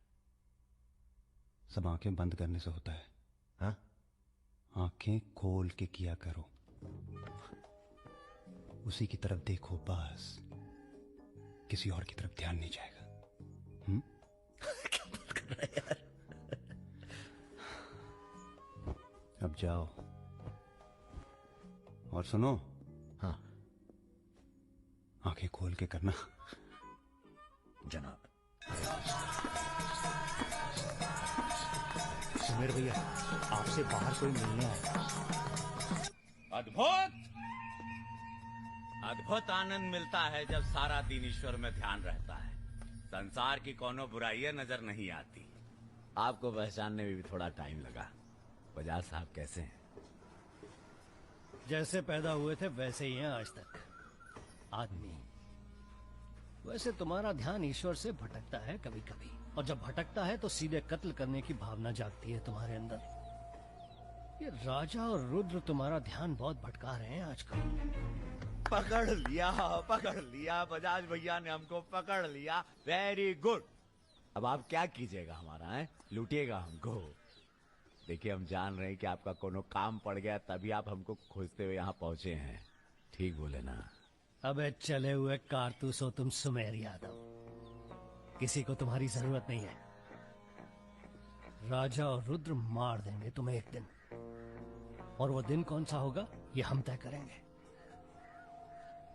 सब आंखें बंद करने से होता है। हाँ? आंखें खोल के किया करो, उसी की तरफ देखो बस, किसी और की तरफ ध्यान नहीं जाएगा। क्या बात कर रहा है यार? अब जाओ और सुनो। हाँ, आंखें खोल के करना। जनाब। सुमेर भैया, आपसे बाहर कोई मिलने आया। अद्भुत अद्भुत आनंद मिलता है जब सारा दिन ईश्वर में ध्यान रहता है। संसार की कोनो बुराइयां नजर नहीं आती। आपको पहचानने में भी थोड़ा टाइम लगा। बजाज साहब कैसे हैं? जैसे पैदा हुए थे वैसे ही हैं आज तक। आदमी। वैसे तुम्हारा ध्यान ईश्वर से भटकता है कभी कभी, और जब भटकता है तो सीधे कत्ल करने की भावना जागती है तुम्हारे अंदर। ये राजा और रुद्र तुम्हारा ध्यान बहुत भटका रहे हैं आजकल। पकड़ लिया बजाज भैया ने हमको पकड़ लिया। Very good. अब आप क्या कीजिएगा हमारा है? लूटिएगा हमको? देखिए हम जान रहे हैं कि आपका कोनो काम पड़ गया तभी आप हमको खोजते हुए यहाँ पहुंचे हैं। ठीक बोले ना? अबे चले हुए कारतूस हो तुम सुमेर यादव, किसी को तुम्हारी जरूरत नहीं है। राजा और रुद्र मार देंगे तुम्हें एक दिन, और वो दिन कौन सा होगा ये हम तय करेंगे।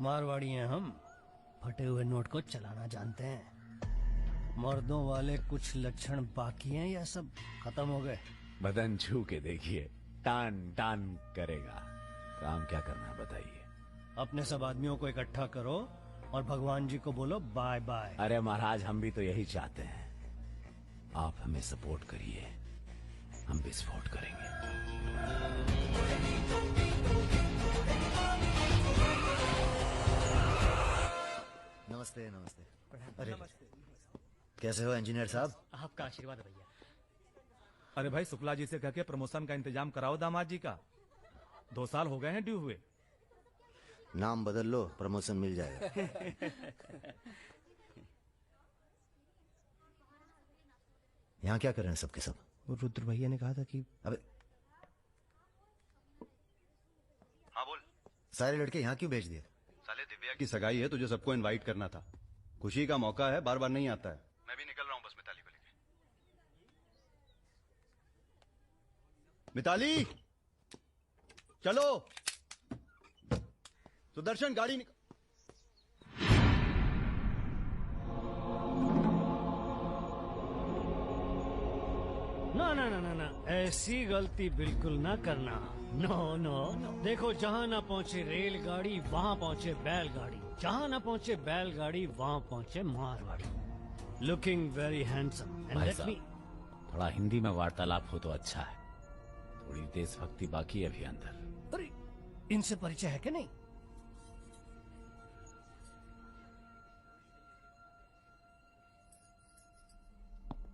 मारवाड़ी हैं हम, फटे हुए नोट को चलाना जानते हैं। मर्दों वाले कुछ लक्षण बाकी हैं या सब खत्म हो गए? बदन छू के देखिए, टान टान करेगा। काम क्या करना है बताइए? अपने सब आदमियों को इकट्ठा करो और भगवान जी को बोलो बाय बाय। अरे महाराज हम भी तो यही चाहते हैं, आप हमें सपोर्ट करिए, हम विस्फोट करेंगे। नमस्ते नमस्ते। अरे कैसे हो इंजीनियर साहब? आपका आशीर्वाद भैया। अरे भाई शुक्ला जी से कह के प्रमोशन का इंतजाम कराओ दामाद जी का। 2 साल हो गए हैं ड्यू हुए। नाम बदल लो, प्रमोशन मिल जाएगा। यहाँ क्या कर रहे हैं सबके सब? वो रुद्र भैया ने कहा था कि अबे हाँ बोल। सारे लड़के यहाँ क्यों भेज दिए? साले दिव्या की सगाई है, तुझे सबको इनवाइट करना था। खुशी का मौका है, बार बार नहीं आता है। मैं भी निकल रहा हूँ बस मिताली को लेके। मिताली चलो। सुदर्शन गाड़ी ना ना ना ना ना, ऐसी गलती बिल्कुल ना करना। No no no. देखो जहाँ ना पहुँचे रेलगाड़ी वहाँ पहुँचे बैलगाड़ी, जहाँ ना पहुँचे बैलगाड़ी वहाँ पहुँचे मारवाड़ी। Looking very handsome. भाई साहब, थोड़ा हिंदी में वार्तालाप हो तो अच्छा है। थोड़ी देशभक्ति बाकी है अभी अंदर। अरे इनसे परिचय है कि नहीं?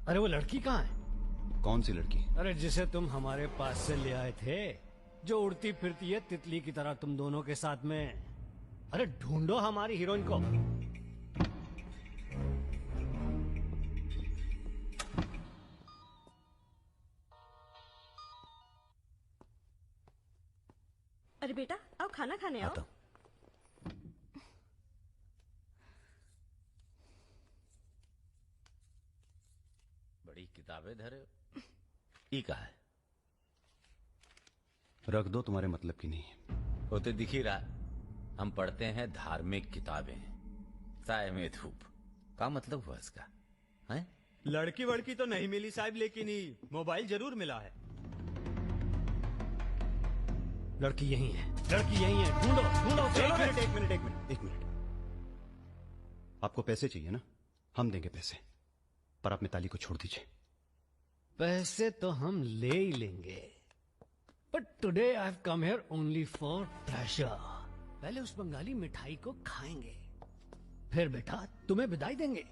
अरे वो लड़की कहाँ है? कौन सी लड़की? अरे जिसे तुम हमारे पास से ले आए थे, जो उड़ती फिरती है तितली की तरह तुम दोनों के साथ में। अरे ढूंढो हमारी हीरोइन को। अरे बेटा आओ खाना खाने आओ। बड़ी किताबें धरे ई का है? रख दो, तुम्हारे मतलब की नहीं है। वो तो दिख ही रहा, हम पढ़ते हैं धार्मिक किताबें, साय में धूप। क्या मतलब हुआ इसका है? लड़की वड़की तो नहीं मिली साहब, लेकिन ही मोबाइल जरूर मिला है। लड़की यही है, लड़की यही है। ढूंढो ढूंढो। एक मिनट। आपको पैसे चाहिए ना? हम देंगे पैसे, पर आप मिताली को छोड़ दीजिए। पैसे तो हम ले ही लेंगे, but today I have come here only for treasure. पहले उस बंगाली मिठाई को खाएंगे, फिर बेटा तुम्हें विदाई देंगे।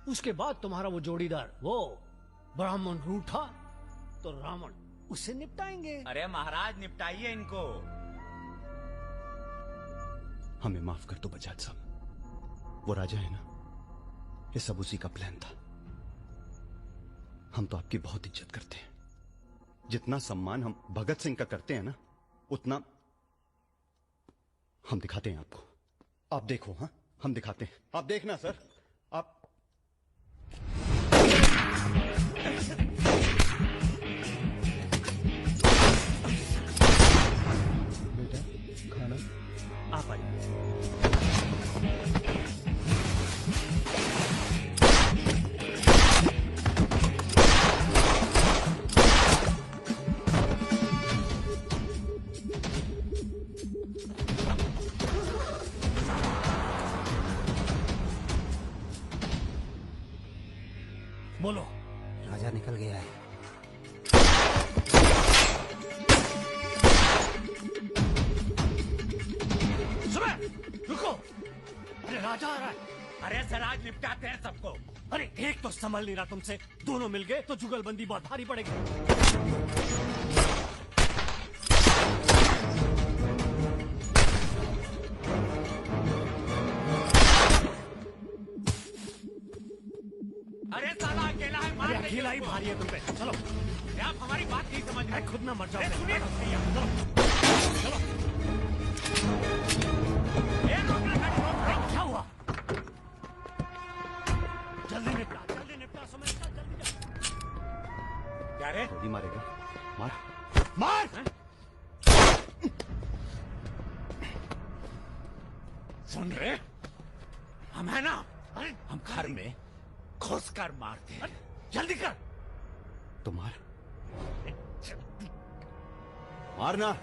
उसके बाद तुम्हारा वो जोड़ीदार, वो ब्राह्मण रूठा तो रावण, उससे निपटाएंगे। अरे महाराज निपटाइए इनको। हमें माफ कर दो बजाज साहब, वो राजा है ना, ये सब उसी का प्लान था। हम तो आपकी बहुत इज्जत करते हैं। जितना सम्मान हम भगत सिंह का करते हैं ना, उतना हम दिखाते हैं आपको। आप देखो, हाँ हम दिखाते हैं, आप देखना सर। आप बेटा खाना आप आइए। अरे सर आज निपटाते हैं सबको। अरे एक तो संभल नहीं रहा तुमसे, दोनों मिल गए तो जुगलबंदी बहुत भारी पड़ेगी। अरे साला अकेला है, मार अकेला ही भारी है तुम पे। चलो आप हमारी बात नहीं समझ रहे। खुद ना मर जाओ। चलो क्या हुआ? जल्दी निपटा समझ जल्दी। क्या रे? गोली मारेगा? मार मार। सुन रहे हम है ना, हम घर में घुस कर मारते हैं। जल्दी कर। तो मार, मारना।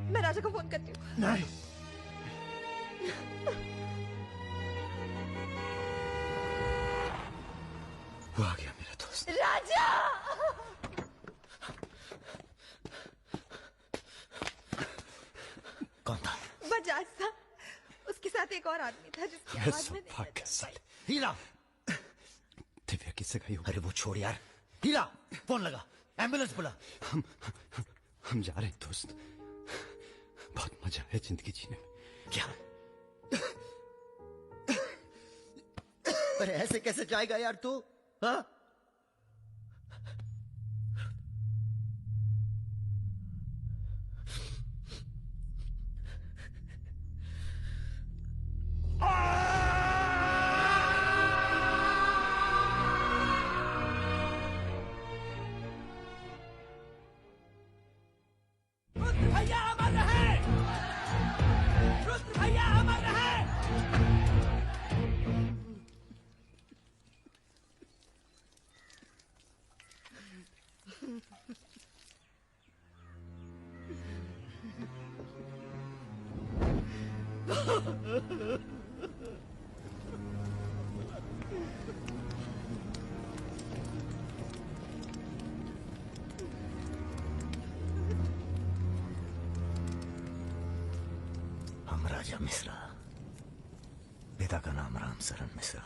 मैं राजा को फोन करती हूँ। नहीं, वो आ गया मेरा दोस्त। राजा! कौन था? बजाज था। उसके साथ एक और आदमी था जिसकी आवाज में भाग साले। हीरा, दिव्या किससे गई हो? अरे वो छोड़ यार। हीरा, फोन लगा, एम्बुलेंस बुला। हम जा रहे हैं दोस्त, बहुत मजा है जिंदगी जीने में। क्या? अरे ऐसे कैसे जाएगा यार तू? हाँ? भैया अमर रहे, रुद्र भैया अमर रहे। हम राजा मिश्रा, पिता का नाम राम सरन मिश्रा,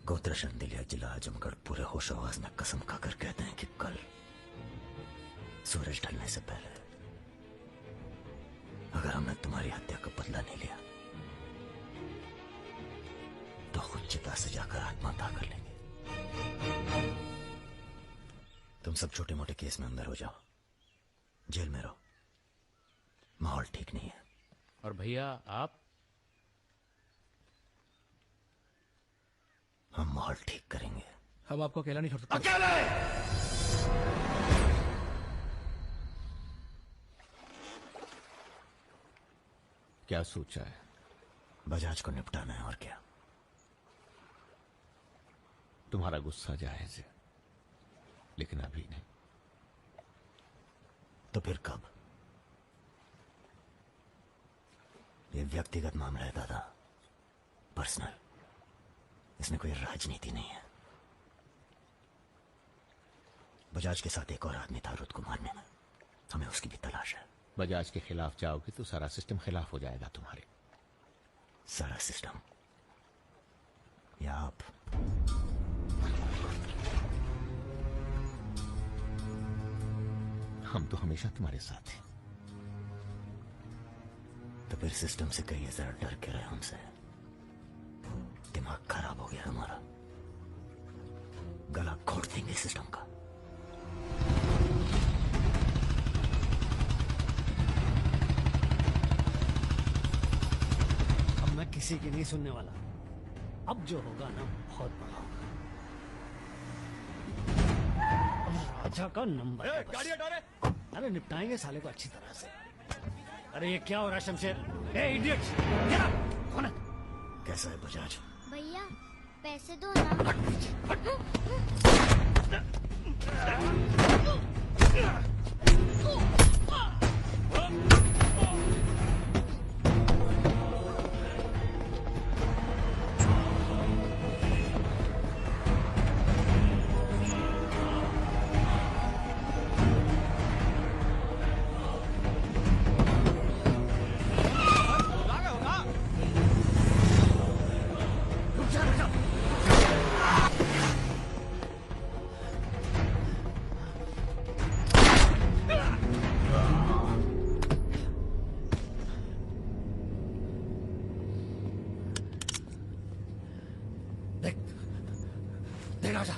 गोत्र शंदिलिया, जिला आजमगढ़, पूरे होश आवाज में कसम खाकर कहते हैं कि कल सूरज ढलने से पहले अगर हमने तुम्हारी हत्या का बदला नहीं लिया तो खुद चिता से जाकर आत्महत्या कर लेंगे। तुम सब छोटे मोटे केस में अंदर हो जाओ, जेल में रहो, माहौल ठीक नहीं है। और भैया आप? हम माहौल ठीक करेंगे। हम आपको अकेला नहीं छोड़ सकते। अकेले! क्या सोचा है? बजाज को निपटाना है और क्या। तुम्हारा गुस्सा जायज है, लेकिन अभी नहीं। तो फिर कब? ये व्यक्तिगत मामला है दादा, पर्सनल। इसमें कोई राजनीति नहीं है। बजाज के साथ एक और आदमी था रुद्र को मारने में, हमें उसकी भी तलाश है। बजाज के खिलाफ जाओगे तो सारा सिस्टम खिलाफ हो जाएगा तुम्हारे। सारा सिस्टम या आप? हम तो हमेशा तुम्हारे साथ हैं। तो फिर सिस्टम से कहिए जरा डर के रहे हमसे। दिमाग खराब हो गया हमारा, गला घोट देंगे सिस्टम का। अब मैं किसी की नहीं सुनने वाला। अब जो होगा ना बहुत बड़ा होगा। राजा का नंबर है बस। अरे निपटाएंगे साले को अच्छी तरह से। अरे ये क्या हो रहा है शमशेर? ए इडियट! कौन है? कैसा है बजाज? भैया पैसे दो ना। राजा।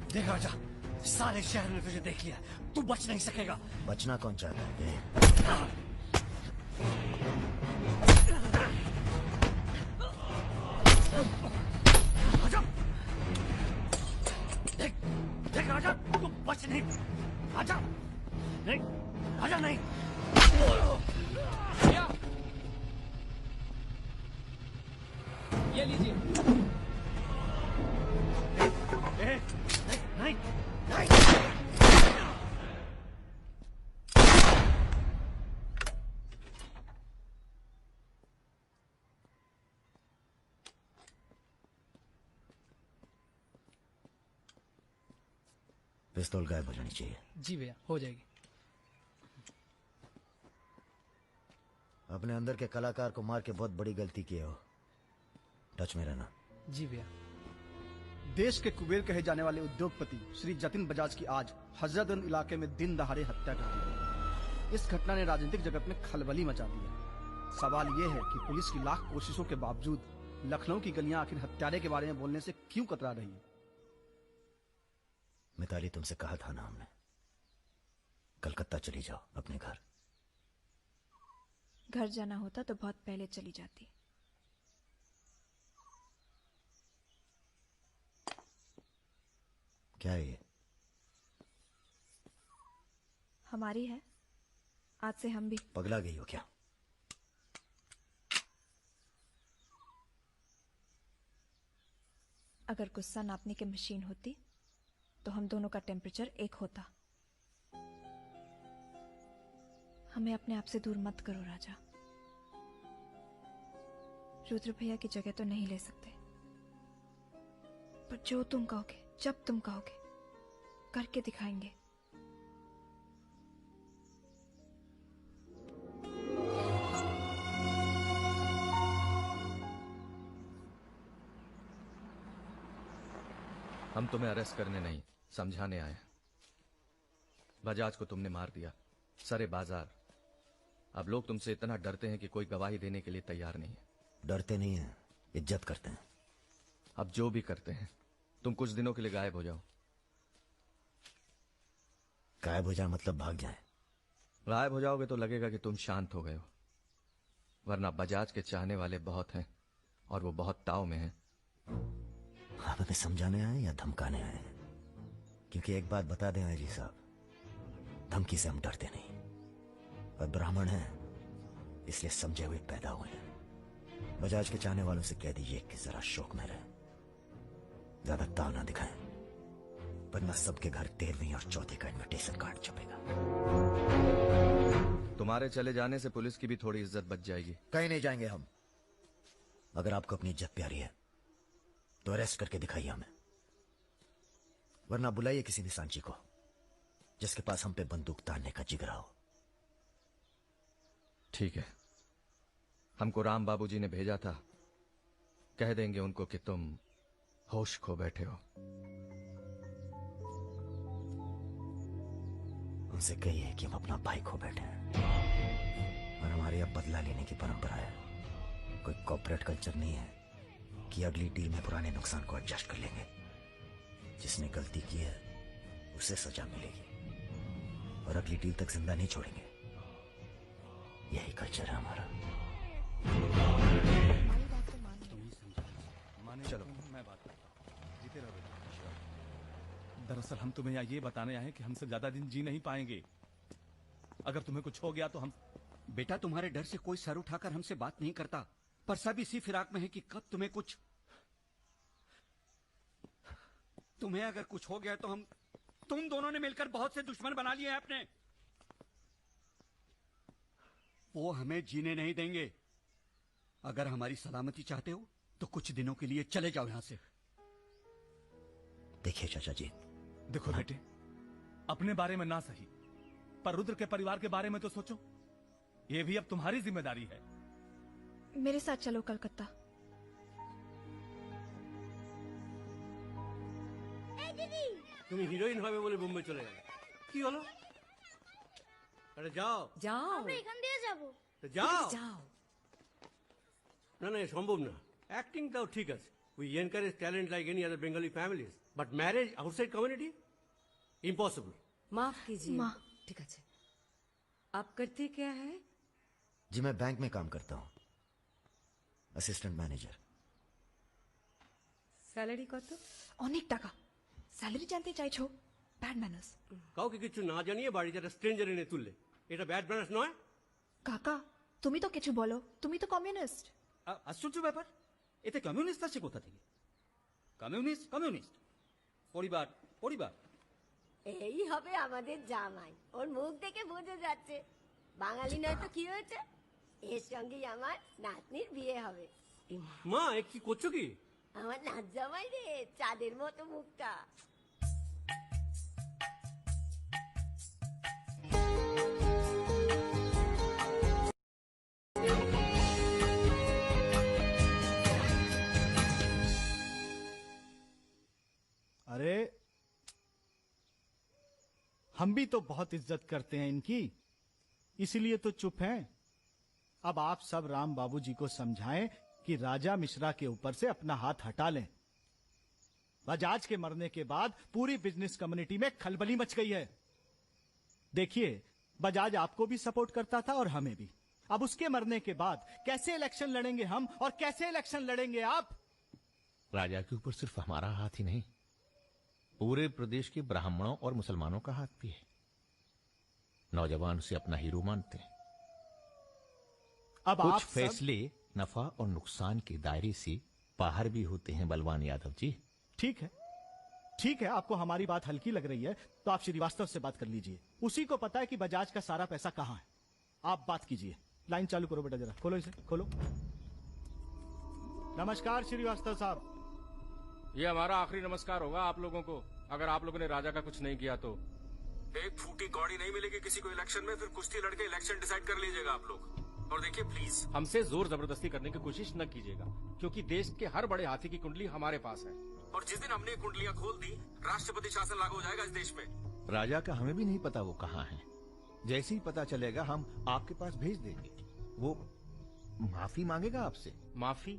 देख राजा, सारे शहर ने तुझे देख लिया, तू बच नहीं सकेगा। बचना कौन चाहता है? आजा। देख देख राजा, तू बच नहीं। आजा नहीं, आजा नहीं। ये लीजिए। नहीं, नहीं। पिस्तौल गायब हो जानी चाहिए। जी भैया, हो जाएगी। अपने अंदर के कलाकार को मार के बहुत बड़ी गलती किए हो, टच में रहना। जी भैया। देश के कुबेर कहे जाने वाले उद्योगपति श्री जतिन बजाज की आज हजरतगंज इलाके में दिन दहाड़े हत्या कर दी गई। इस घटना ने राजनीतिक जगत में खलबली मचा दी है। सवाल ये है कि पुलिस की लाख कोशिशों के बावजूद लखनऊ की गलियां आखिर हत्यारे के बारे में बोलने से क्यों कतरा रही है? मिताली, तुमसे कहा था ना हमने, कलकत्ता चली जाओ अपने घर। घर जाना होता तो बहुत पहले चली जाती। क्या है ये? हमारी है, आज से हम भी। पगला गई हो क्या? अगर गुस्सा नापने की मशीन होती तो हम दोनों का टेम्परेचर एक होता। हमें अपने आप से दूर मत करो राजा। रुद्र भैया की जगह तो नहीं ले सकते, पर जो तुम कहोगे, जब तुम कहोगे, करके दिखाएंगे। हम तुम्हें अरेस्ट करने नहीं, समझाने आए। बजाज को तुमने मार दिया, सरे बाजार। अब लोग तुमसे इतना डरते हैं कि कोई गवाही देने के लिए तैयार नहीं है। डरते नहीं हैं, इज्जत करते हैं। अब जो भी करते हैं, तुम कुछ दिनों के लिए गायब हो जाओ। गायब हो जाए मतलब भाग जाए? गायब हो जाओगे तो लगेगा कि तुम शांत हो गए हो, वरना बजाज के चाहने वाले बहुत हैं और वो बहुत ताव में हैं। आप हमें समझाने आए या धमकाने आए? क्योंकि एक बात बता दें जी साहब, धमकी से हम डरते नहीं। और ब्राह्मण हैं, इसलिए समझे हुए पैदा हुए हैं। बजाज के चाहने वालों से कह दीजिए कि जरा शौक में रहें, ज्यादा ताव ना दिखाएं, वरना सबके घर 13वीं और 4थी का इन्विटेशन कार्ड छपेगा। तुम्हारे चले जाने से पुलिस की भी थोड़ी इज्जत बच जाएगी। कहीं नहीं जाएंगे हम। अगर आपको अपनी इज्जत प्यारी है तो अरेस्ट करके दिखाइए हमें, वरना बुलाइए किसी भी सांची को जिसके पास हम पे बंदूक तानने का जिगरा हो। ठीक है, हमको राम बाबूजी ने भेजा था, कह देंगे उनको कि तुम होश खो बैठे हो। उनसे कहिए कि हम अपना भाई खो बैठे हैं और हमारे यहाँ बदला लेने की परंपरा है। कोई कॉर्पोरेट कल्चर नहीं है कि अगली डील में पुराने नुकसान को एडजस्ट कर लेंगे। जिसने गलती की है उसे सजा मिलेगी और अगली डील तक जिंदा नहीं छोड़ेंगे। यही कल्चर है हमारा। चलो मैं बात करता हूँ, जीते रहो बेटा। दरअसल हम तुम्हें यहाँ ये बताने आए हैं कि हमसे ज्यादा दिन जी नहीं पाएंगे। अगर तुम्हें कुछ हो गया तो हम। बेटा, तुम्हारे डर से कोई सर उठाकर हमसे बात नहीं करता, पर सब इसी फिराक में है कि कब तुम्हें कुछ। तुम्हें अगर कुछ हो गया तो तुम दोनों ने मिलकर बहुत से दुश्मन बना लिए हैं अपने। वो हमें जीने नहीं देंगे। अगर हमारी सलामती चाहते हो तो कुछ दिनों के लिए चले जाओ यहां से। देखिए चाचा जी। देखो बेटे, अपने बारे में ना सही, पर रुद्र के परिवार के बारे में तो सोचो। ये भी अब तुम्हारी जिम्मेदारी है। मेरे साथ चलो कलकत्ता। তুমি হিরোইন হবে বলে বোম্বে চলে গেলে, কি হলো? अरे जाओ যাও আমরা এখান দিয়ে যাব তো যাও যাও না না এ সম্ভব না অ্যাক্টিং তাও ঠিক আছে we encourage talent like any other Bengali families but marriage outside community impossible माफ कीजिए माँ। ठीक है आप करते क्या है जी मैं बैंक में काम करता हूँ असिस्टेंट मैनेजर স্যালারি কত অনেক টাকা স্যালারি জানতে চাইছো ব্যাড ম্যানার্স কাউকে কিছু না জানিয়ে বাড়িতে একটা স্ট্রেঞ্জার এনে তুললে এটা ব্যাড ম্যানার্স নয় কাকা তুমি তো কিছু বলো তুমি তো কমিউনিস্ট আশ্চর্য ব্যাপার এতে কমিউনিস্ট আছে কোথা থেকে কমিউনিস্ট কমিউনিস্ট পরিবার পরিবার এই হবে আমাদের জামাই ওর মুখ দেখে বোঝা যাচ্ছে বাঙালি নয় তো কি হয়েছে এর সঙ্গেই আমার নাতনির বিয়ে হবে মা এ কি করছো কি আমার নাত জামাই রে চাঁদের মতো মুখটা अरे हम भी तो बहुत इज्जत करते हैं इनकी इसीलिए तो चुप हैं। अब आप सब राम बाबू जी को समझाएं कि राजा मिश्रा के ऊपर से अपना हाथ हटा लें। बजाज के मरने के बाद पूरी बिजनेस कम्युनिटी में खलबली मच गई है। देखिए बजाज आपको भी सपोर्ट करता था और हमें भी। अब उसके मरने के बाद कैसे इलेक्शन लड़ेंगे हम और कैसे इलेक्शन लड़ेंगे आप? राजा के ऊपर सिर्फ हमारा हाथ ही नहीं, पूरे प्रदेश के ब्राह्मणों और मुसलमानों का हाथ भी है। नौजवान उसे अपना हीरो मानते हैं। अब कुछ आप सब- फैसले नफा और नुकसान के दायरे से बाहर भी होते हैं बलवान यादव जी। ठीक है आपको हमारी बात हल्की लग रही है तो आप श्रीवास्तव से बात कर लीजिए। उसी को पता है कि बजाज का सारा पैसा कहां है। आप बात कीजिए। लाइन चालू करो बेटा, जरा खोलो इसे, खोलो। नमस्कार श्रीवास्तव साहब। ये हमारा आखिरी नमस्कार होगा आप लोगों को, अगर आप लोगों ने राजा का कुछ नहीं किया तो। एक फूटी कौड़ी नहीं मिलेगी किसी को इलेक्शन में, फिर कुश्ती लड़के इलेक्शन डिसाइड कर लीजिएगा आप लोग। और देखिए प्लीज हमसे जोर जबरदस्ती करने की कोशिश न कीजिएगा, क्योंकि देश के हर बड़े हाथी की कुंडली हमारे पास है, और जिस दिन हमने कुंडलियां खोल दी राष्ट्रपति शासन लागू हो जाएगा इस देश में। राजा का हमें भी नहीं पता वो कहाँ है। जैसे ही पता चलेगा हम आपके पास भेज देंगे। वो माफी मांगेगा आपसे। माफी?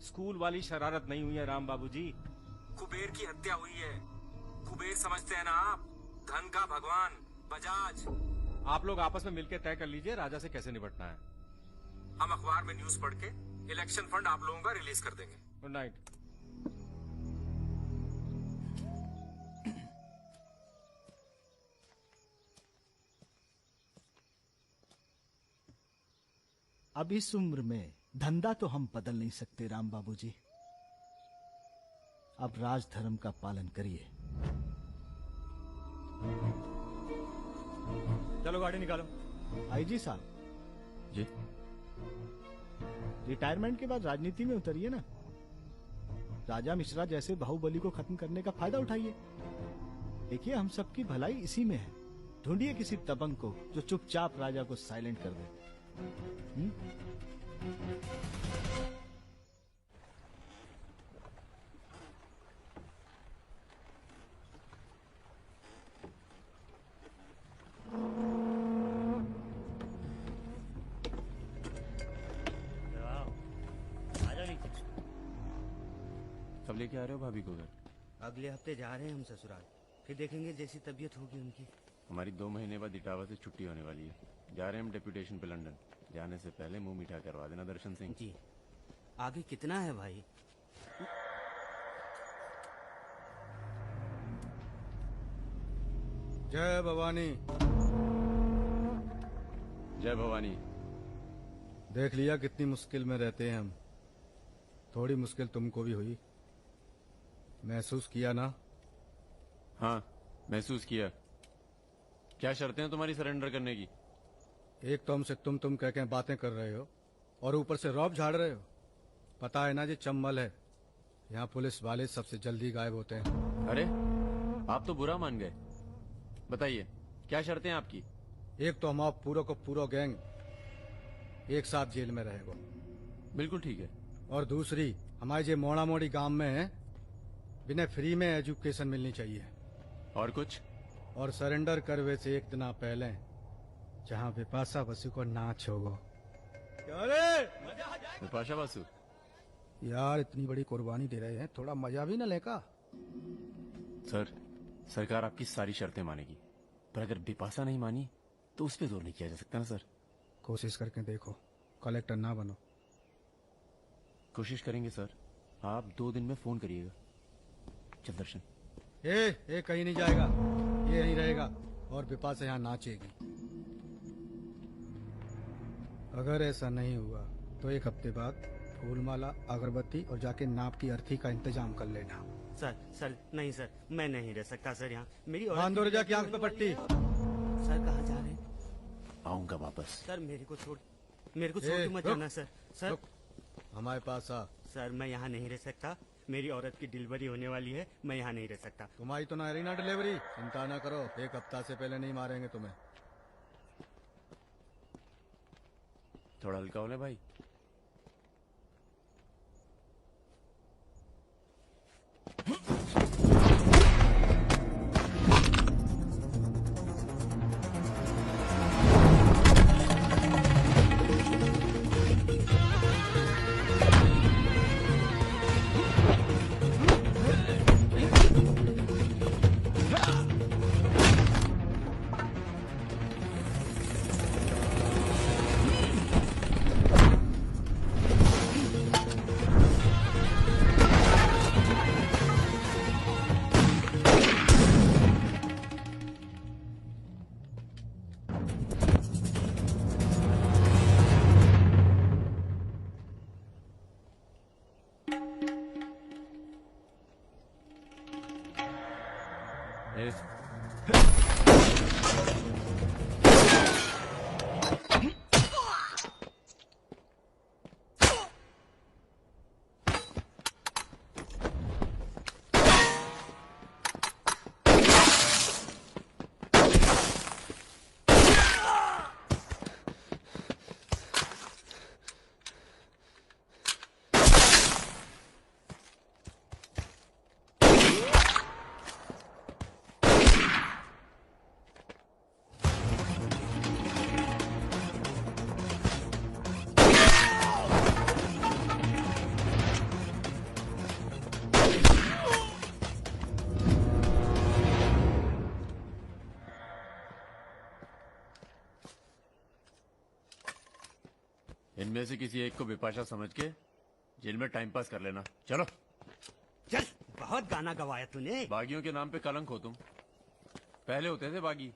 स्कूल वाली शरारत नहीं हुई है राम बाबूजी। कुबेर की हत्या हुई है। कुबेर समझते हैं ना आप, धन का भगवान बजाज। आप लोग आपस में मिलकर तय कर लीजिए राजा से कैसे निपटना है। हम अखबार में न्यूज पढ़ के इलेक्शन फंड आप लोगों का रिलीज कर देंगे। Good night. अब इस उम्र में धंधा तो हम बदल नहीं सकते राम बाबूजी। अब राजधर्म का पालन करिए। चलो गाड़ी निकालो। आईजी साहब जी, रिटायरमेंट के बाद राजनीति में उतरिए ना। राजा मिश्रा जैसे बाहुबली को खत्म करने का फायदा उठाइए। देखिए हम सबकी भलाई इसी में है। ढूंढिए किसी दबंग को जो चुपचाप राजा को साइलेंट कर दे। कब लेके आ रहे हो भाभी को घर? अगले हफ्ते जा रहे हैं हम ससुराल, फिर देखेंगे जैसी तबीयत होगी उनकी। हमारी 2 महीने बाद इटावा से छुट्टी होने वाली है। जा रहे हैं हम डेप्यूटेशन पे लंदन। जाने से पहले मुंह मीठा करवा देना दर्शन सिंह जी। आगे कितना है भाई? जय भवानी। जय भवानी। देख लिया कितनी मुश्किल में रहते हैं हम। थोड़ी मुश्किल तुमको भी हुई, महसूस किया ना? हाँ महसूस किया। क्या शर्तें हैं तुम्हारी सरेंडर करने की? एक तो हमसे तुम कह के बातें कर रहे हो और ऊपर से रौब झाड़ रहे हो। पता है ना जी चंबल है, यहाँ पुलिस वाले सबसे जल्दी गायब होते हैं। अरे आप तो बुरा मान गए। बताइए क्या शर्तें हैं आपकी? एक तो हम आप पूरा को पूरा गैंग एक साथ जेल में रहेगा। बिल्कुल ठीक है। और दूसरी हमारे जो मोड़ा मोड़ी गांव में है, बिना फ्री में एजुकेशन मिलनी चाहिए। और कुछ? और सरेंडर करवे से एक दिन पहले जहाँ बिपाशा बसु को नाच होगो। क्या रे? बिपाशा बसु यार इतनी बड़ी कुर्बानी दे रहे हैं, थोड़ा मजा भी न लेगा। सर, सरकार आपकी सारी शर्तें मानेगी, पर अगर बिपाशा नहीं मानी तो उस पर जोर नहीं किया जा सकता ना सर। कोशिश करके देखो, कलेक्टर ना बनो। कोशिश करेंगे सर, आप 2 दिन में फोन करिएगा। चल दर्शन। ए कहीं नहीं जाएगा, ये यहीं रहेगा और बिपाशा यहाँ नाचेगी। अगर ऐसा नहीं हुआ तो 1 हफ्ते बाद फूलमाला, अगरबत्ती और जाके नाप की अर्थी का इंतजाम कर लेना। सर नहीं सर, मैं नहीं रह सकता सर यहाँ। मेरी बांधो रजा की आंख पे पट्टी। सर कहाँ जा रहे हैं? आऊंगा वापस। सर मेरे को छोड़ के मत जाना सर। सर हमारे पास आ। सर मैं यहाँ नहीं रह सकता, मेरी औरत की डिलीवरी होने वाली है, मैं यहाँ नहीं रह सकता। तुम्हारी तो ना रही ना डिलीवरी, चिंता ना करो, 1 हफ्ता से पहले नहीं मारेंगे तुम्हें। थोड़ा हल्का होने भाई। इनमें से किसी एक को बिपाशा समझ के जेल में टाइम पास कर लेना। चलो चल, बहुत गाना गवाया तूने। बागियों के नाम पे कलंक हो तुम। पहले होते थे बागी,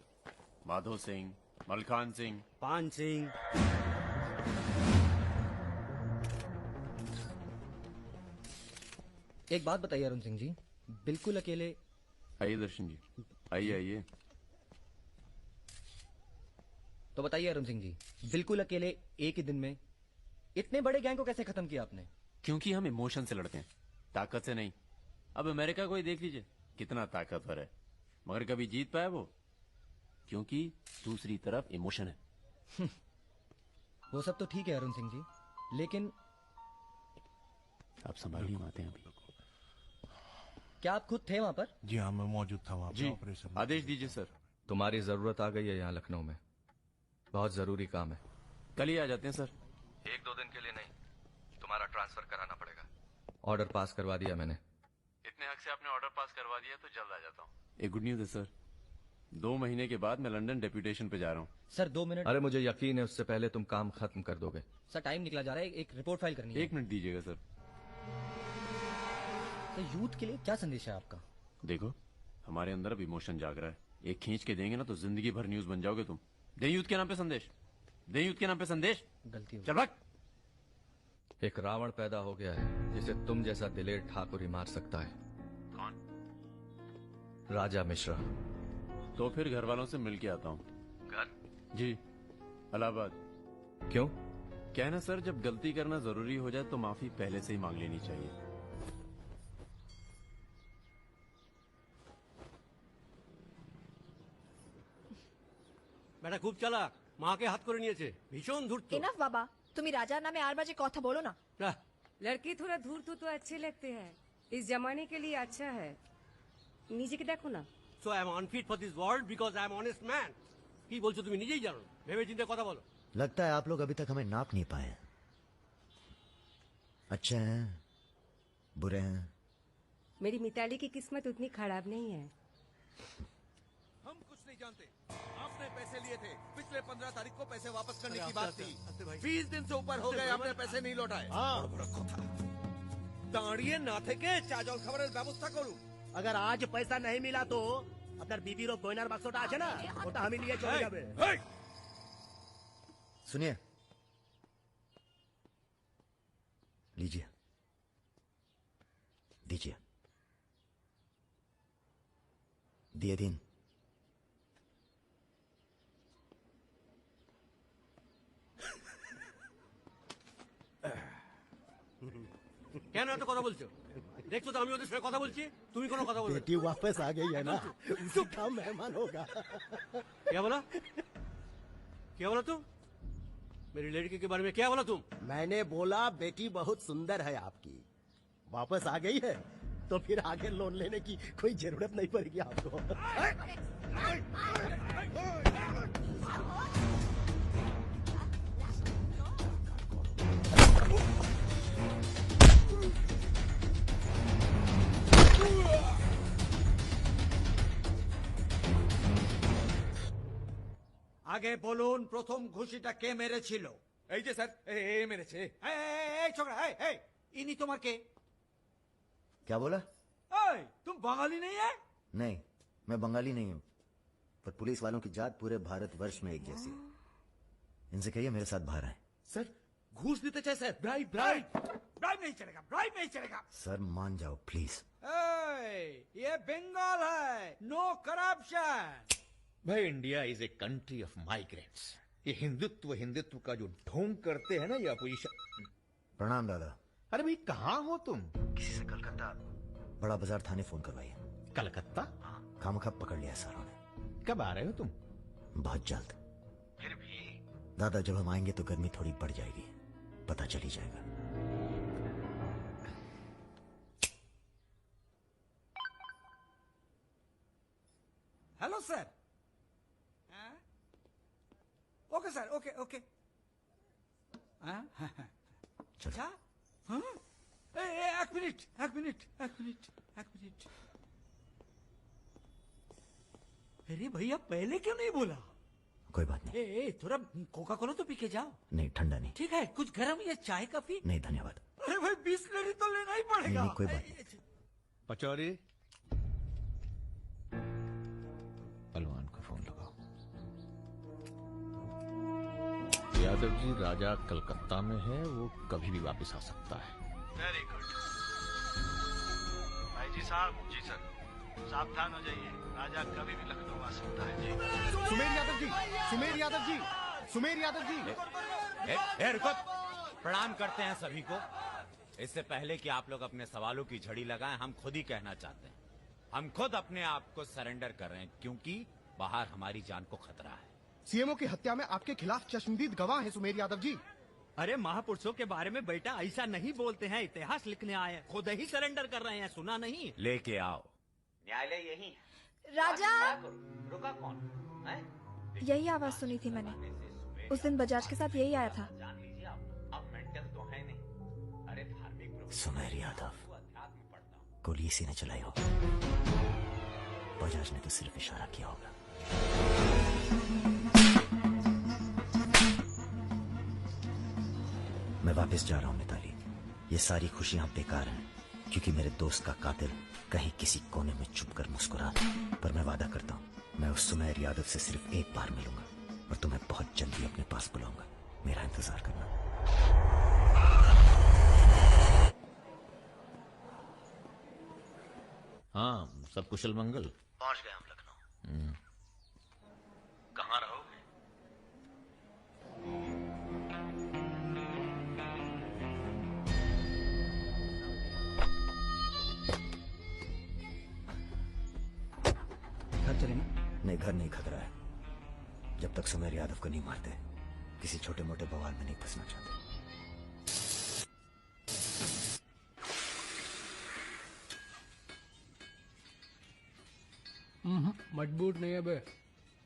माधो सिंह, मलखान सिंह, पान सिंह। एक बात बताइए अरुण सिंह जी, बिल्कुल अकेले। आइए दर्शन जी, आइए आइए। तो बताइए अरुण सिंह जी, बिल्कुल अकेले एक ही दिन में इतने बड़े गैंग को कैसे खत्म किया आपने? क्योंकि हम इमोशन से लड़ते हैं, ताकत से नहीं। अब अमेरिका को ही देख लीजिए, कितना ताकतवर है, मगर कभी जीत पाया वो? क्योंकि दूसरी तरफ इमोशन है। वो सब तो ठीक है अरुण सिंह जी, लेकिन आप संभालिए बातें अभी। क्या आप खुद थे वहां पर? जी हाँ, मैं मौजूद था वहां जी, पर ऑपरेशन। आदेश दीजिए सर। तुम्हारी जरूरत आ गई है यहाँ लखनऊ में, बहुत जरूरी काम है। कल ही आ जाते हैं सर। 1-2 दिन के लिए नहीं, तुम्हारा ट्रांसफर कराना पड़ेगा। ऑर्डर पास करवा दिया मैंने। इतने हक से आपने ऑर्डर पास करवा दिया तो जल्द आ जाता हूँ। एक गुड न्यूज है सर, 2 महीने के बाद मैं लंदन डेप्यूटेशन पे जा रहा हूँ। Sir 2 minute. अरे मुझे यकीन है उससे पहले तुम काम खत्म कर दोगे। सर टाइम निकला जा रहा है, एक रिपोर्ट फाइल करनी है। 1 मिनट दीजिएगा सर। सर यूथ के लिए क्या संदेश है आपका? देखो, हमारे अंदर अब इमोशन जाग रहा है, एक खींच के देंगे ना तो जिंदगी भर न्यूज बन जाओगे तुम। दे यूथ के नाम पे संदेश, दे यूथ के नाम पे संदेश। गलती हो चल भाग। एक रावण पैदा हो गया है जिसे तुम जैसा दिलेर ठाकुर ही मार सकता है। कौन? राजा मिश्रा। तो फिर घर वालों से मिल के आता हूँ। घर? जी, इलाहाबाद। क्यों? क्या है ना सर, जब गलती करना जरूरी हो जाए तो माफी पहले से ही मांग लेनी चाहिए। বেটা খুব চালাক, মাকে হাত করে নিয়েছে, ভীষণ ধূর্ত। এনাফ বাবা, তুমি রাজার নামে আর বাজে কথা বলো না। लड़के थोड़ा धूर्त तो अच्छे लगते हैं, इस जमाने के लिए अच्छा है। नीचे के देखो ना। So I am unfit for this world because I am honest man. কি বলছো তুমি নিজেই জানো ভেবে চিন্তে কথা বলো लगता है आप लोग अभी तक हमें नाप नहीं पाए हैं। अच्छे हैं बुरे हैं। मेरी मिताली की किस्मत उतनी खराब नहीं है। हम कुछ नहीं जानते। आपने पैसे लिए थे, पिछले 15 तारीख को पैसे वापस करने की बात थी। 20 दिन से ऊपर हो गए, आपने पैसे नहीं लौटाए। दाঁড়িয়ে না থেকে চা জল খাবারের ব্যবস্থা করুন। अगर आज पैसा नहीं मिला तो আপনার বিবির গয়নার বাক্সটা আছে না ওটা আমি নিয়ে চলে যাবে। सुनिए, लीजिए, दीजिए, दिए दिन। কেন এত কথা বলছো? দেখছো তো আমি ওদের সঙ্গে কথা বলছি, তুমি কোনো কথা বলছো? बेटी वापस आ गई है ना, उसी का मेहमान होगा। क्या बोला? क्या बोला तुम? मेरी लड़की के बारे में क्या बोला तुम? मैंने बोला बेटी बहुत सुंदर है आपकी, वापस आ गई है तो फिर आगे लोन लेने की कोई जरूरत नहीं पड़ेगी आपको। আগে বলুন প্রথম ঘুষিটা কে মেরেছিল? এই যে স্যার এই মেরেছে। এই ছোকরা, এই ইনি তোমার কে? क्या बोला? तुम बंगाली नहीं है? नहीं, मैं बंगाली नहीं हूँ, पर पुलिस वालों की जात पूरे भारतवर्ष में एक जैसी है। इनसे कहिए मेरे साथ बाहर आए। सर घूस देते चाहे सर, ब्राइब ब्राइब नहीं चलेगा, ब्राइब नहीं चलेगा। सर मान जाओ प्लीज। ये बंगाल है, नो करप्शन। भाई India is a country of migrants. ये हिंदुत्व का जो ढोंग करते हैं ना ये अपोजिशन। प्रणाम दादा। अरे भाई कहाँ हो तुम? किसी से कलकत्ता बड़ा बाजार थाने फोन करवाइए। कलकत्ता? खामखा पकड़ लिया सारों ने। कब आ रहे हो तुम? बहुत जल्द। फिर भी दादा जब हम आएंगे तो गर्मी थोड़ी बढ़ जाएगी, पता चल ही जाएगा। Hello sir. Okay sir, okay okay. अच्छा एक मिनट। अरे भैया पहले क्यों नहीं बोला? कोई बात नहीं। थोड़ा कोका कोला तो पी के जाओ। नहीं ठंडा नहीं। ठीक है, कुछ गर्म या चाय कॉफी? नहीं धन्यवाद। अरे भाई बिस्लरी तो लेना ही पड़ेगा। नहीं, कोई बात नहीं। पचौरी पहलवान को फोन लगाओ। यादव जी राजा कलकत्ता में है, वो कभी भी वापस आ सकता है। वेरी गुड भाई जी साहब। जी सर, सावधान हो जाइए, राजा कभी भी लखनऊ आ सकता है। जी सुमेर यादव जी, सुमेर यादव जी, सुमेर यादव जी। रुको, प्रणाम करते हैं सभी को। इससे पहले कि आप लोग अपने सवालों की झड़ी लगाएं, हम खुद ही कहना चाहते हैं, हम खुद अपने आप को सरेंडर कर रहे हैं, क्योंकि बाहर हमारी जान को खतरा है। सीएमओ की हत्या में आपके खिलाफ चश्मदीद गवाह है सुमेर यादव जी। अरे महापुरुषों के बारे में बेटा ऐसा नहीं बोलते हैं, इतिहास लिखने आए हैं, खुद ही सरेंडर कर रहे हैं, सुना नहीं? लेके आओ, न्यायालय यही है। राजा, रुका कौन है? यही आवाज सुनी थी मैंने, उस दिन बजाज के साथ यही आया था। जान लीजिए आप मेंटल तो है नहीं। अरे धार्मिक सुमेर यादव, गोली इसी ने चलाई होगी, बजाज ने तो सिर्फ इशारा किया होगा। मैं वापस जा रहा हूं मिताली, ये सारी खुशियां बेकार हैं, क्योंकि मेरे दोस्त का कातिल कहीं किसी कोने में छुपकर मुस्कुरा रहा है। पर मैं वादा करता हूं, मैं उस सुमेर यादव से सिर्फ एक बार मिलूंगा और तुम्हें बहुत जल्दी अपने पास बुलाऊंगा। मेरा इंतजार करना। हाँ, सब कुशल मंगल? पहुंच गए हम लखनऊ। कहाँ रहोगे? घर चले ना? नहीं, घर नहीं, खतरा है। जब तक सुमेर यादव को नहीं मारते, किसी छोटे मोटे बवाल में नहीं फंसना चाहते। मजबूत नहीं है बे,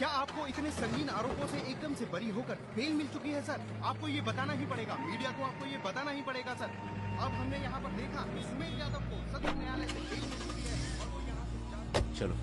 क्या आपको इतने संगीन आरोपों से एकदम से बरी होकर बेल मिल चुकी है सर? आपको ये बताना ही पड़ेगा, मीडिया को आपको ये बताना ही पड़ेगा सर। अब हमने यहाँ पर देखा सुमेर यादव को सदर न्यायालय से बेल मिल चुकी है और वो यहाँ से चलो।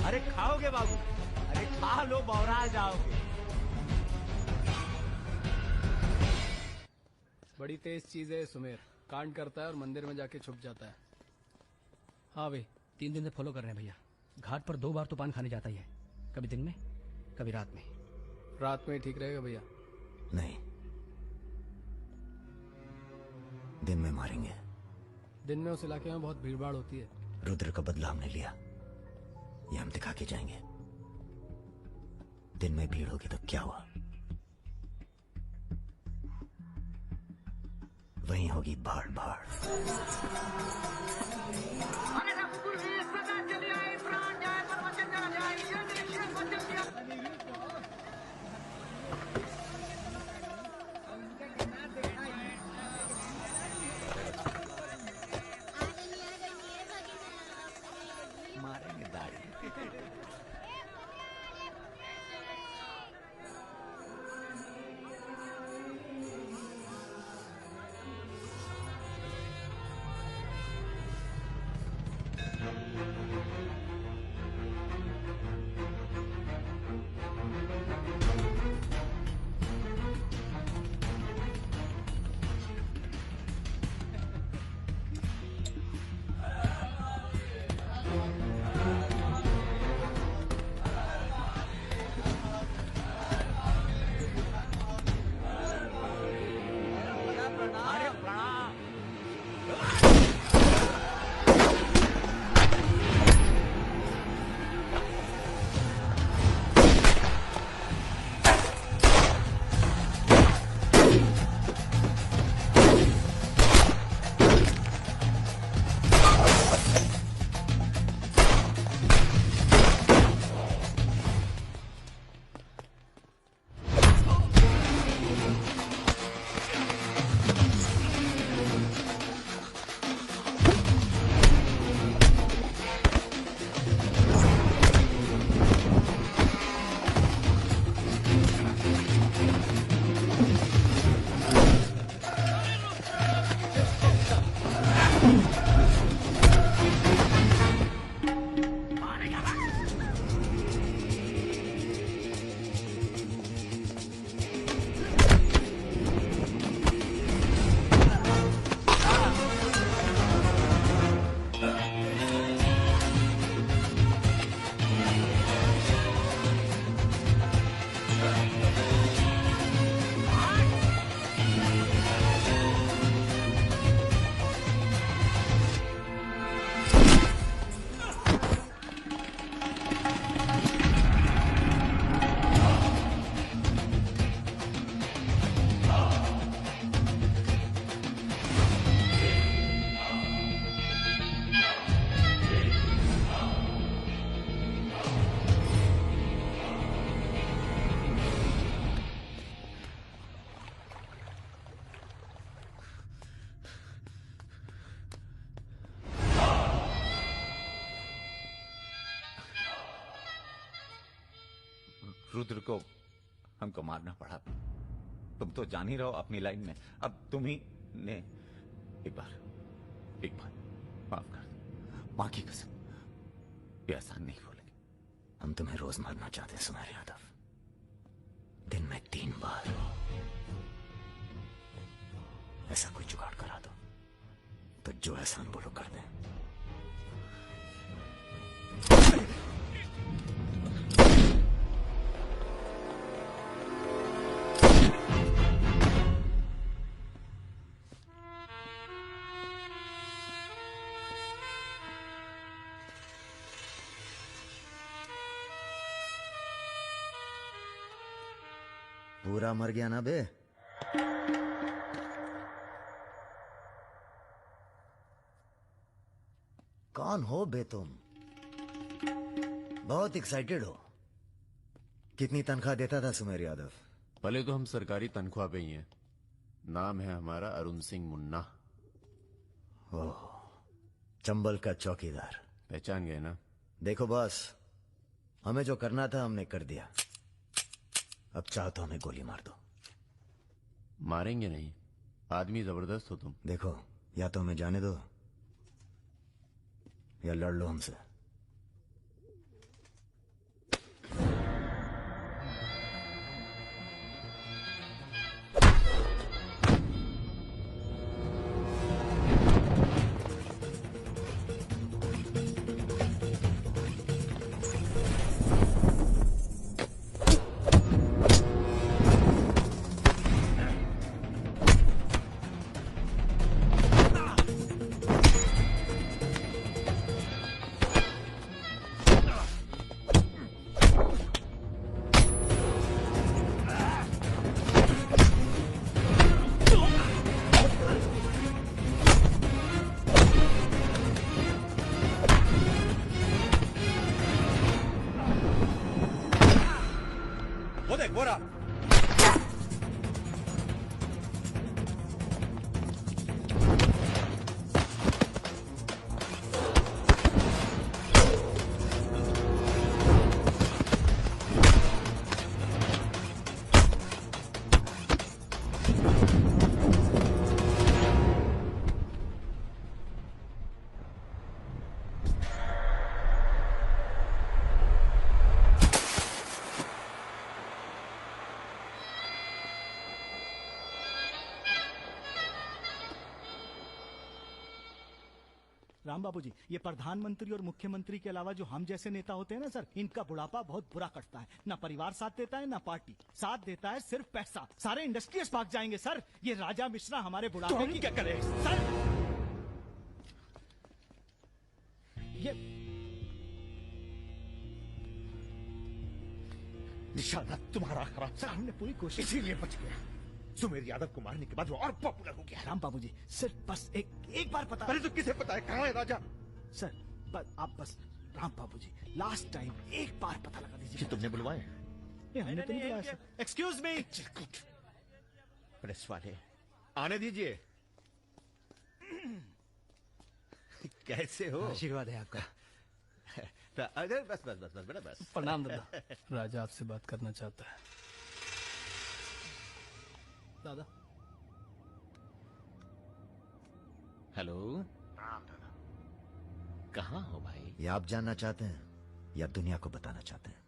अरे खाओगे बाबू, अरे खा लो, बौरा जाओगे। बड़ी तेज चीज है सुमेर, कांड करता है और मंदिर में जाके छुप जाता है। हाँ भाई 3 दिन से फॉलो कर रहे हैं भैया। घाट पर 2 बार तो पान खाने जाता ही है, कभी दिन में कभी रात में। रात में ही ठीक रहेगा भैया। नहीं, दिन में मारेंगे। दिन में उस इलाके में बहुत भीड़ भाड़ होती है। रुद्र का बदला हमने लिया, ये हम दिखा के जाएंगे। दिन में भीड़ होगी तो क्या हुआ, वहीं होगी भाड़ भाड़। मारेंगे दाढ़ी। रुद्र को हमको मारना पड़ा। तुम तो जान ही रहो अपनी लाइन में। अब तुम ही ने एक बार माफ कर, मां की कसम ये आसान नहीं खोलेंगे। हम तुम्हें रोज मारना चाहते हैं सुमेर यादव, दिन में 3 बार। ऐसा कोई जुगाड़ करा दो तो जो एहसान बोलो कर दे। पूरा मर गया ना बे? कौन हो बे तुम? बहुत एक्साइटेड हो। कितनी तनख्वाह देता था सुमेर यादव? भले तो हम सरकारी तनख्वाह पे ही हैं। नाम है हमारा अरुण सिंह मुन्ना। ओह, चंबल का चौकीदार। पहचान गए ना? देखो बॉस, हमें जो करना था हमने कर दिया। अब चाहो तो हमें गोली मार दो। मारेंगे नहीं, आदमी जबरदस्त हो तुम। देखो, या तो हमें जाने दो या लड़ लो हमसे। राम बाबू जी, ये प्रधानमंत्री और मुख्यमंत्री के अलावा जो हम जैसे नेता होते हैं ना सर, इनका बुढ़ापा बहुत बुरा कटता है। ना परिवार साथ देता है, ना पार्टी साथ देता है, सिर्फ पैसा। सारे इंडस्ट्रीज भाग जाएंगे सर। ये राजा मिश्रा हमारे बुढ़ापे की क्या करे सर? ये निशाना तुम्हारा खराब सर, हमने पूरी कोशिश, इसीलिए बच गया। सुमेर यादव को मारने के बाद वो और पॉपुलर हो गया। राम बाबू जी, सिर्फ बस एक बार पता। अरे तो किसे पता है कहाँ है राजा? सर आप बस राम बाबू जी, लास्ट टाइम एक बार पता लगा दीजिए। तुमने बुलवाए? हमने तो नहीं बुलाया सर। Excuse me. प्रेस वाले आने दीजिए। कैसे हो? आशीर्वाद है आपका। अरे बस बस बस बस बेटा बस। प्रणाम दादा। राजा आपसे बात करना चाहता है। दादा। हेलो। प्रणाम दादा। कहाँ हो भाई? ये आप जानना चाहते हैं या दुनिया को बताना चाहते हैं?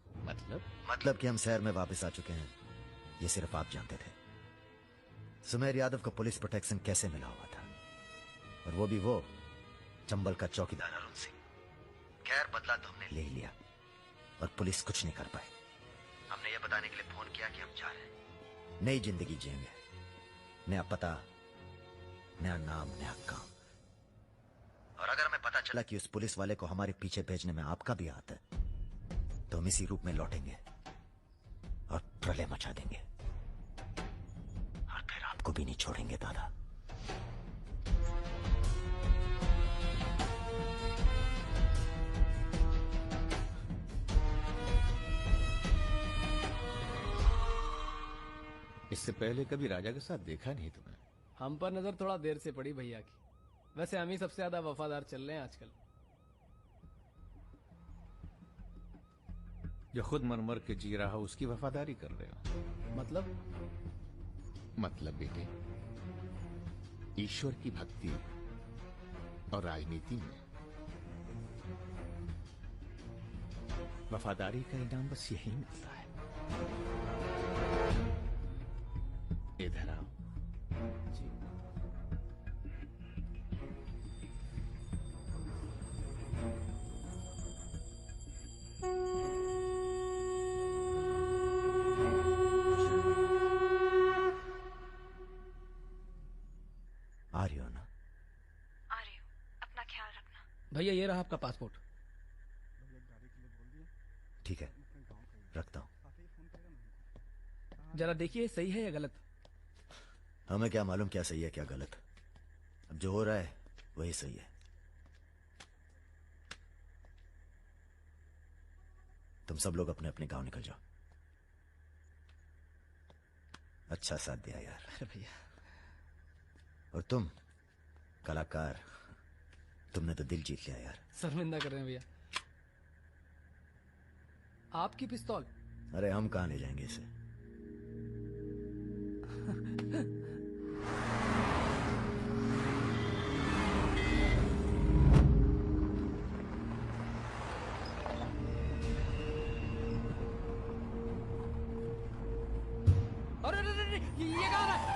मतलब कि हम शहर में वापस आ चुके हैं, ये सिर्फ आप जानते थे। सुमेर यादव को पुलिस प्रोटेक्शन कैसे मिला हुआ था, और वो भी वो चंबल का चौकीदार अरुण सिंह। खैर, बदला तो हमने ले ही लिया और पुलिस कुछ नहीं कर पाई। हमने ये बताने के लिए फोन किया कि हम जा रहे हैं, नई जिंदगी जिएंगे, नया पता, नया नाम, नया काम। और अगर हमें पता चला कि उस पुलिस वाले को हमारे पीछे भेजने में आपका भी हाथ है, तो हम इसी रूप में लौटेंगे और प्रलय मचा देंगे, और फिर आपको भी नहीं छोड़ेंगे दादा। इससे पहले कभी राजा के साथ देखा नहीं तुम्हें? हम पर नजर थोड़ा देर से पड़ी भैया की। वैसे हम ही सबसे ज्यादा वफादार चल रहे हैं आजकल। जो खुद मर मर के जी रहा हो उसकी वफादारी कर रहे हो। मतलब बेटे, ईश्वर की भक्ति और राजनीति में वफादारी का इनाम बस यही मिलता है। इधर आओ। जी। आ रही हो ना? आ रही हूँ, अपना ख्याल रखना। भैया ये रहा आपका पासपोर्ट। ठीक है, रखता हूँ। जरा देखिए सही है या गलत। हमें क्या मालूम क्या सही है क्या गलत। अब जो हो रहा है वही सही है। तुम सब लोग अपने अपने गांव निकल जाओ। अच्छा साथ दिया यार। भैया। और तुम कलाकार, तुमने तो दिल जीत लिया यार। शर्मिंदा कर रहे हैं भैया। आपकी पिस्तौल। अरे हम कहां ले जाएंगे इसे। अरे ये कहाँ रहा है?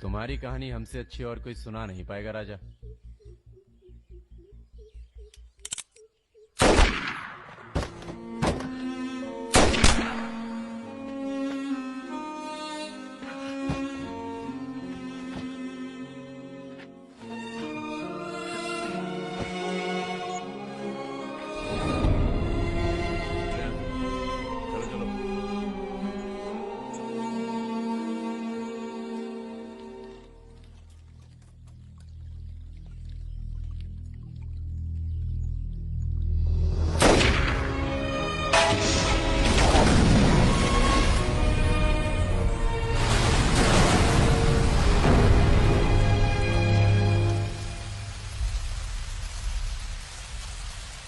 तुम्हारी कहानी हमसे अच्छी और कोई सुना नहीं पाएगा राजा।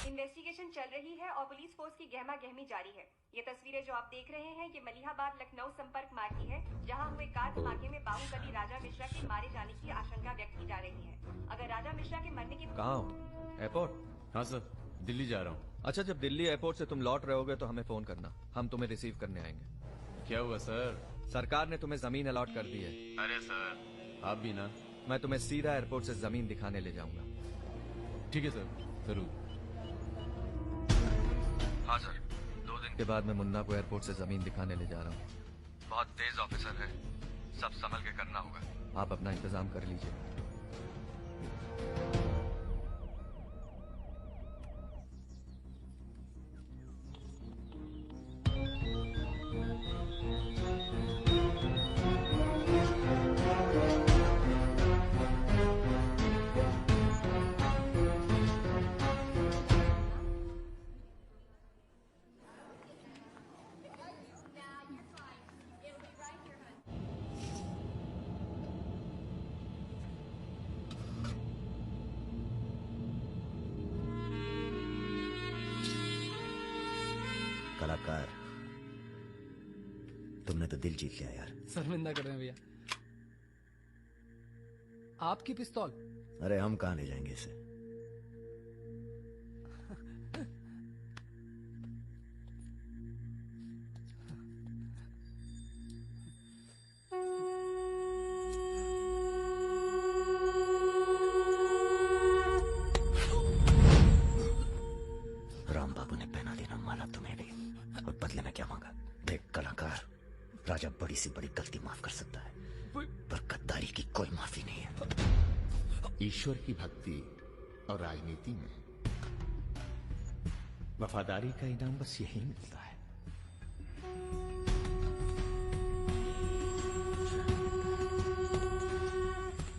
इन्वेस्टिगेशन चल रही है और पुलिस फोर्स की गहमा गहमी जारी है। ये तस्वीरें जो आप देख रहे हैं ये मलिहाबाद लखनऊ संपर्क मार्ग की है, जहां हुए कार धमाके में बाहुबली राजा मिश्रा के मारे जाने की आशंका व्यक्त की जा रही है। अगर राजा मिश्रा के मरने की कहाँ हो? एयरपोर्ट? हाँ सर, दिल्ली जा रहा हूँ। अच्छा, जब दिल्ली एयरपोर्ट से तुम लौट रहे होगे तो हमें फोन करना, हम तुम्हें रिसीव करने आएंगे। क्या हुआ सर? सरकार ने तुम्हें जमीन अलॉट कर दी है। अरे सर, आप भी ना। मैं तुम्हें सीधा एयरपोर्ट से जमीन दिखाने ले जाऊंगा। ठीक है सर, जरूर। हाँ सर, 2 दिन के बाद मैं मुन्ना को एयरपोर्ट से जमीन दिखाने ले जा रहा हूँ। बहुत तेज ऑफिसर है, सब संभल के करना होगा। आप अपना इंतजाम कर लीजिए। कलाकार, तुमने तो दिल जीत लिया यार। शर्मिंदा कर रहे हैं भैया। आपकी पिस्तौल। अरे हम कहां ले जाएंगे इसे। राम बाबू ने पहना देना माला तुम्हें भी, और बदले में क्या मांगा। देख कलाकार, राजा बड़ी सी बड़ी गलती माफ कर सकता है, पर गद्दारी की कोई माफी नहीं है। ईश्वर की भक्ति और राजनीति में वफादारी का इनाम बस यही मिलता है।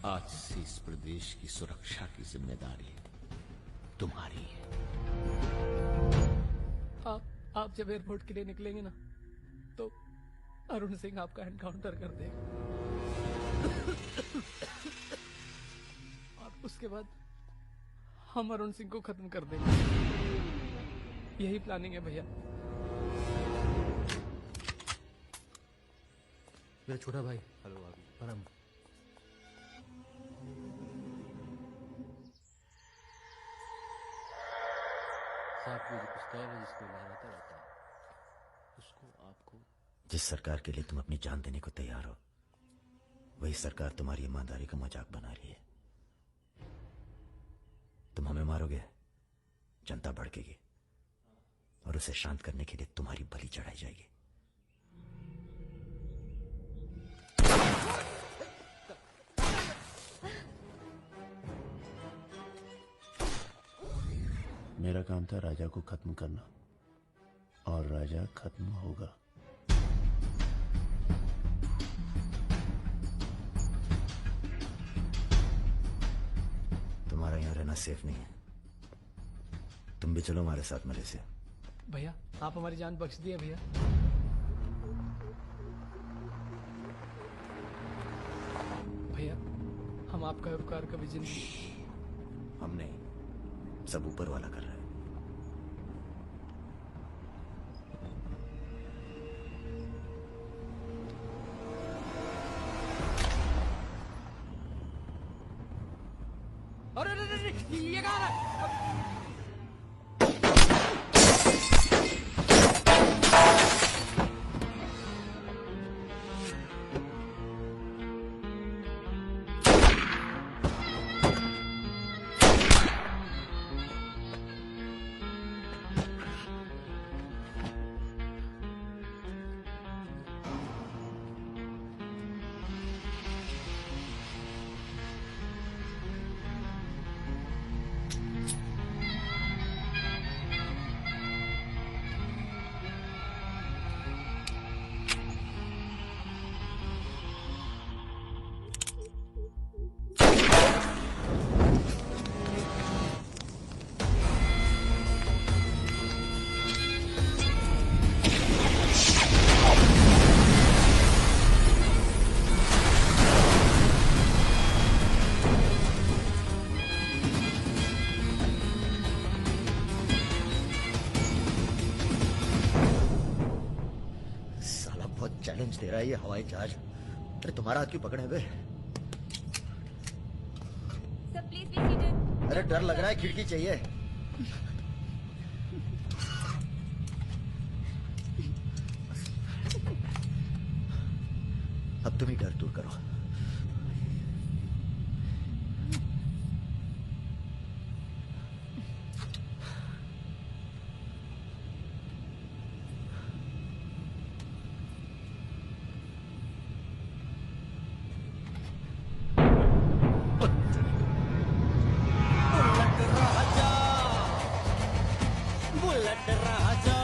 आज से इस प्रदेश की सुरक्षा की जिम्मेदारी तुम्हारी है। आप जब एयरपोर्ट के लिए निकलेंगे ना, तो अरुण सिंह आपका एनकाउंटर कर देगा। बाद हम अरुण सिंह को खत्म कर देंगे। यही प्लानिंग है भैया। मेरा छोटा भाई। हेलो भाभी। परम। साथ में जो पिस्तौल है जिसको लहराता रहता है, उसको आपको। जिस सरकार के लिए तुम अपनी जान देने को तैयार हो, वही सरकार तुम्हारी ईमानदारी का मजाक बना रही है। तुम हमें मारोगे, जनता भड़केगी और उसे शांत करने के लिए तुम्हारी बलि चढ़ाई जाएगी। मेरा काम था राजा को खत्म करना, और राजा खत्म होगा। तुम्हारा यहाँ रहना सेफ नहीं है। तुम भी चलो हमारे साथ मलेशिया। भैया आप हमारी जान बख्श दिए भैया। भैया हम आपका उपकार कभी जिंदगी। हम नहीं, सब ऊपर वाला कर रहा है। अरे ये कहाँ है? चैलेंज दे रहा है ये हवाई जहाज। अरे तुम्हारा हाथ क्यों पकड़े हुए? अरे डर लग रहा है, खिड़की चाहिए। अब तुम ही डर दूर करो। बुलेट राजा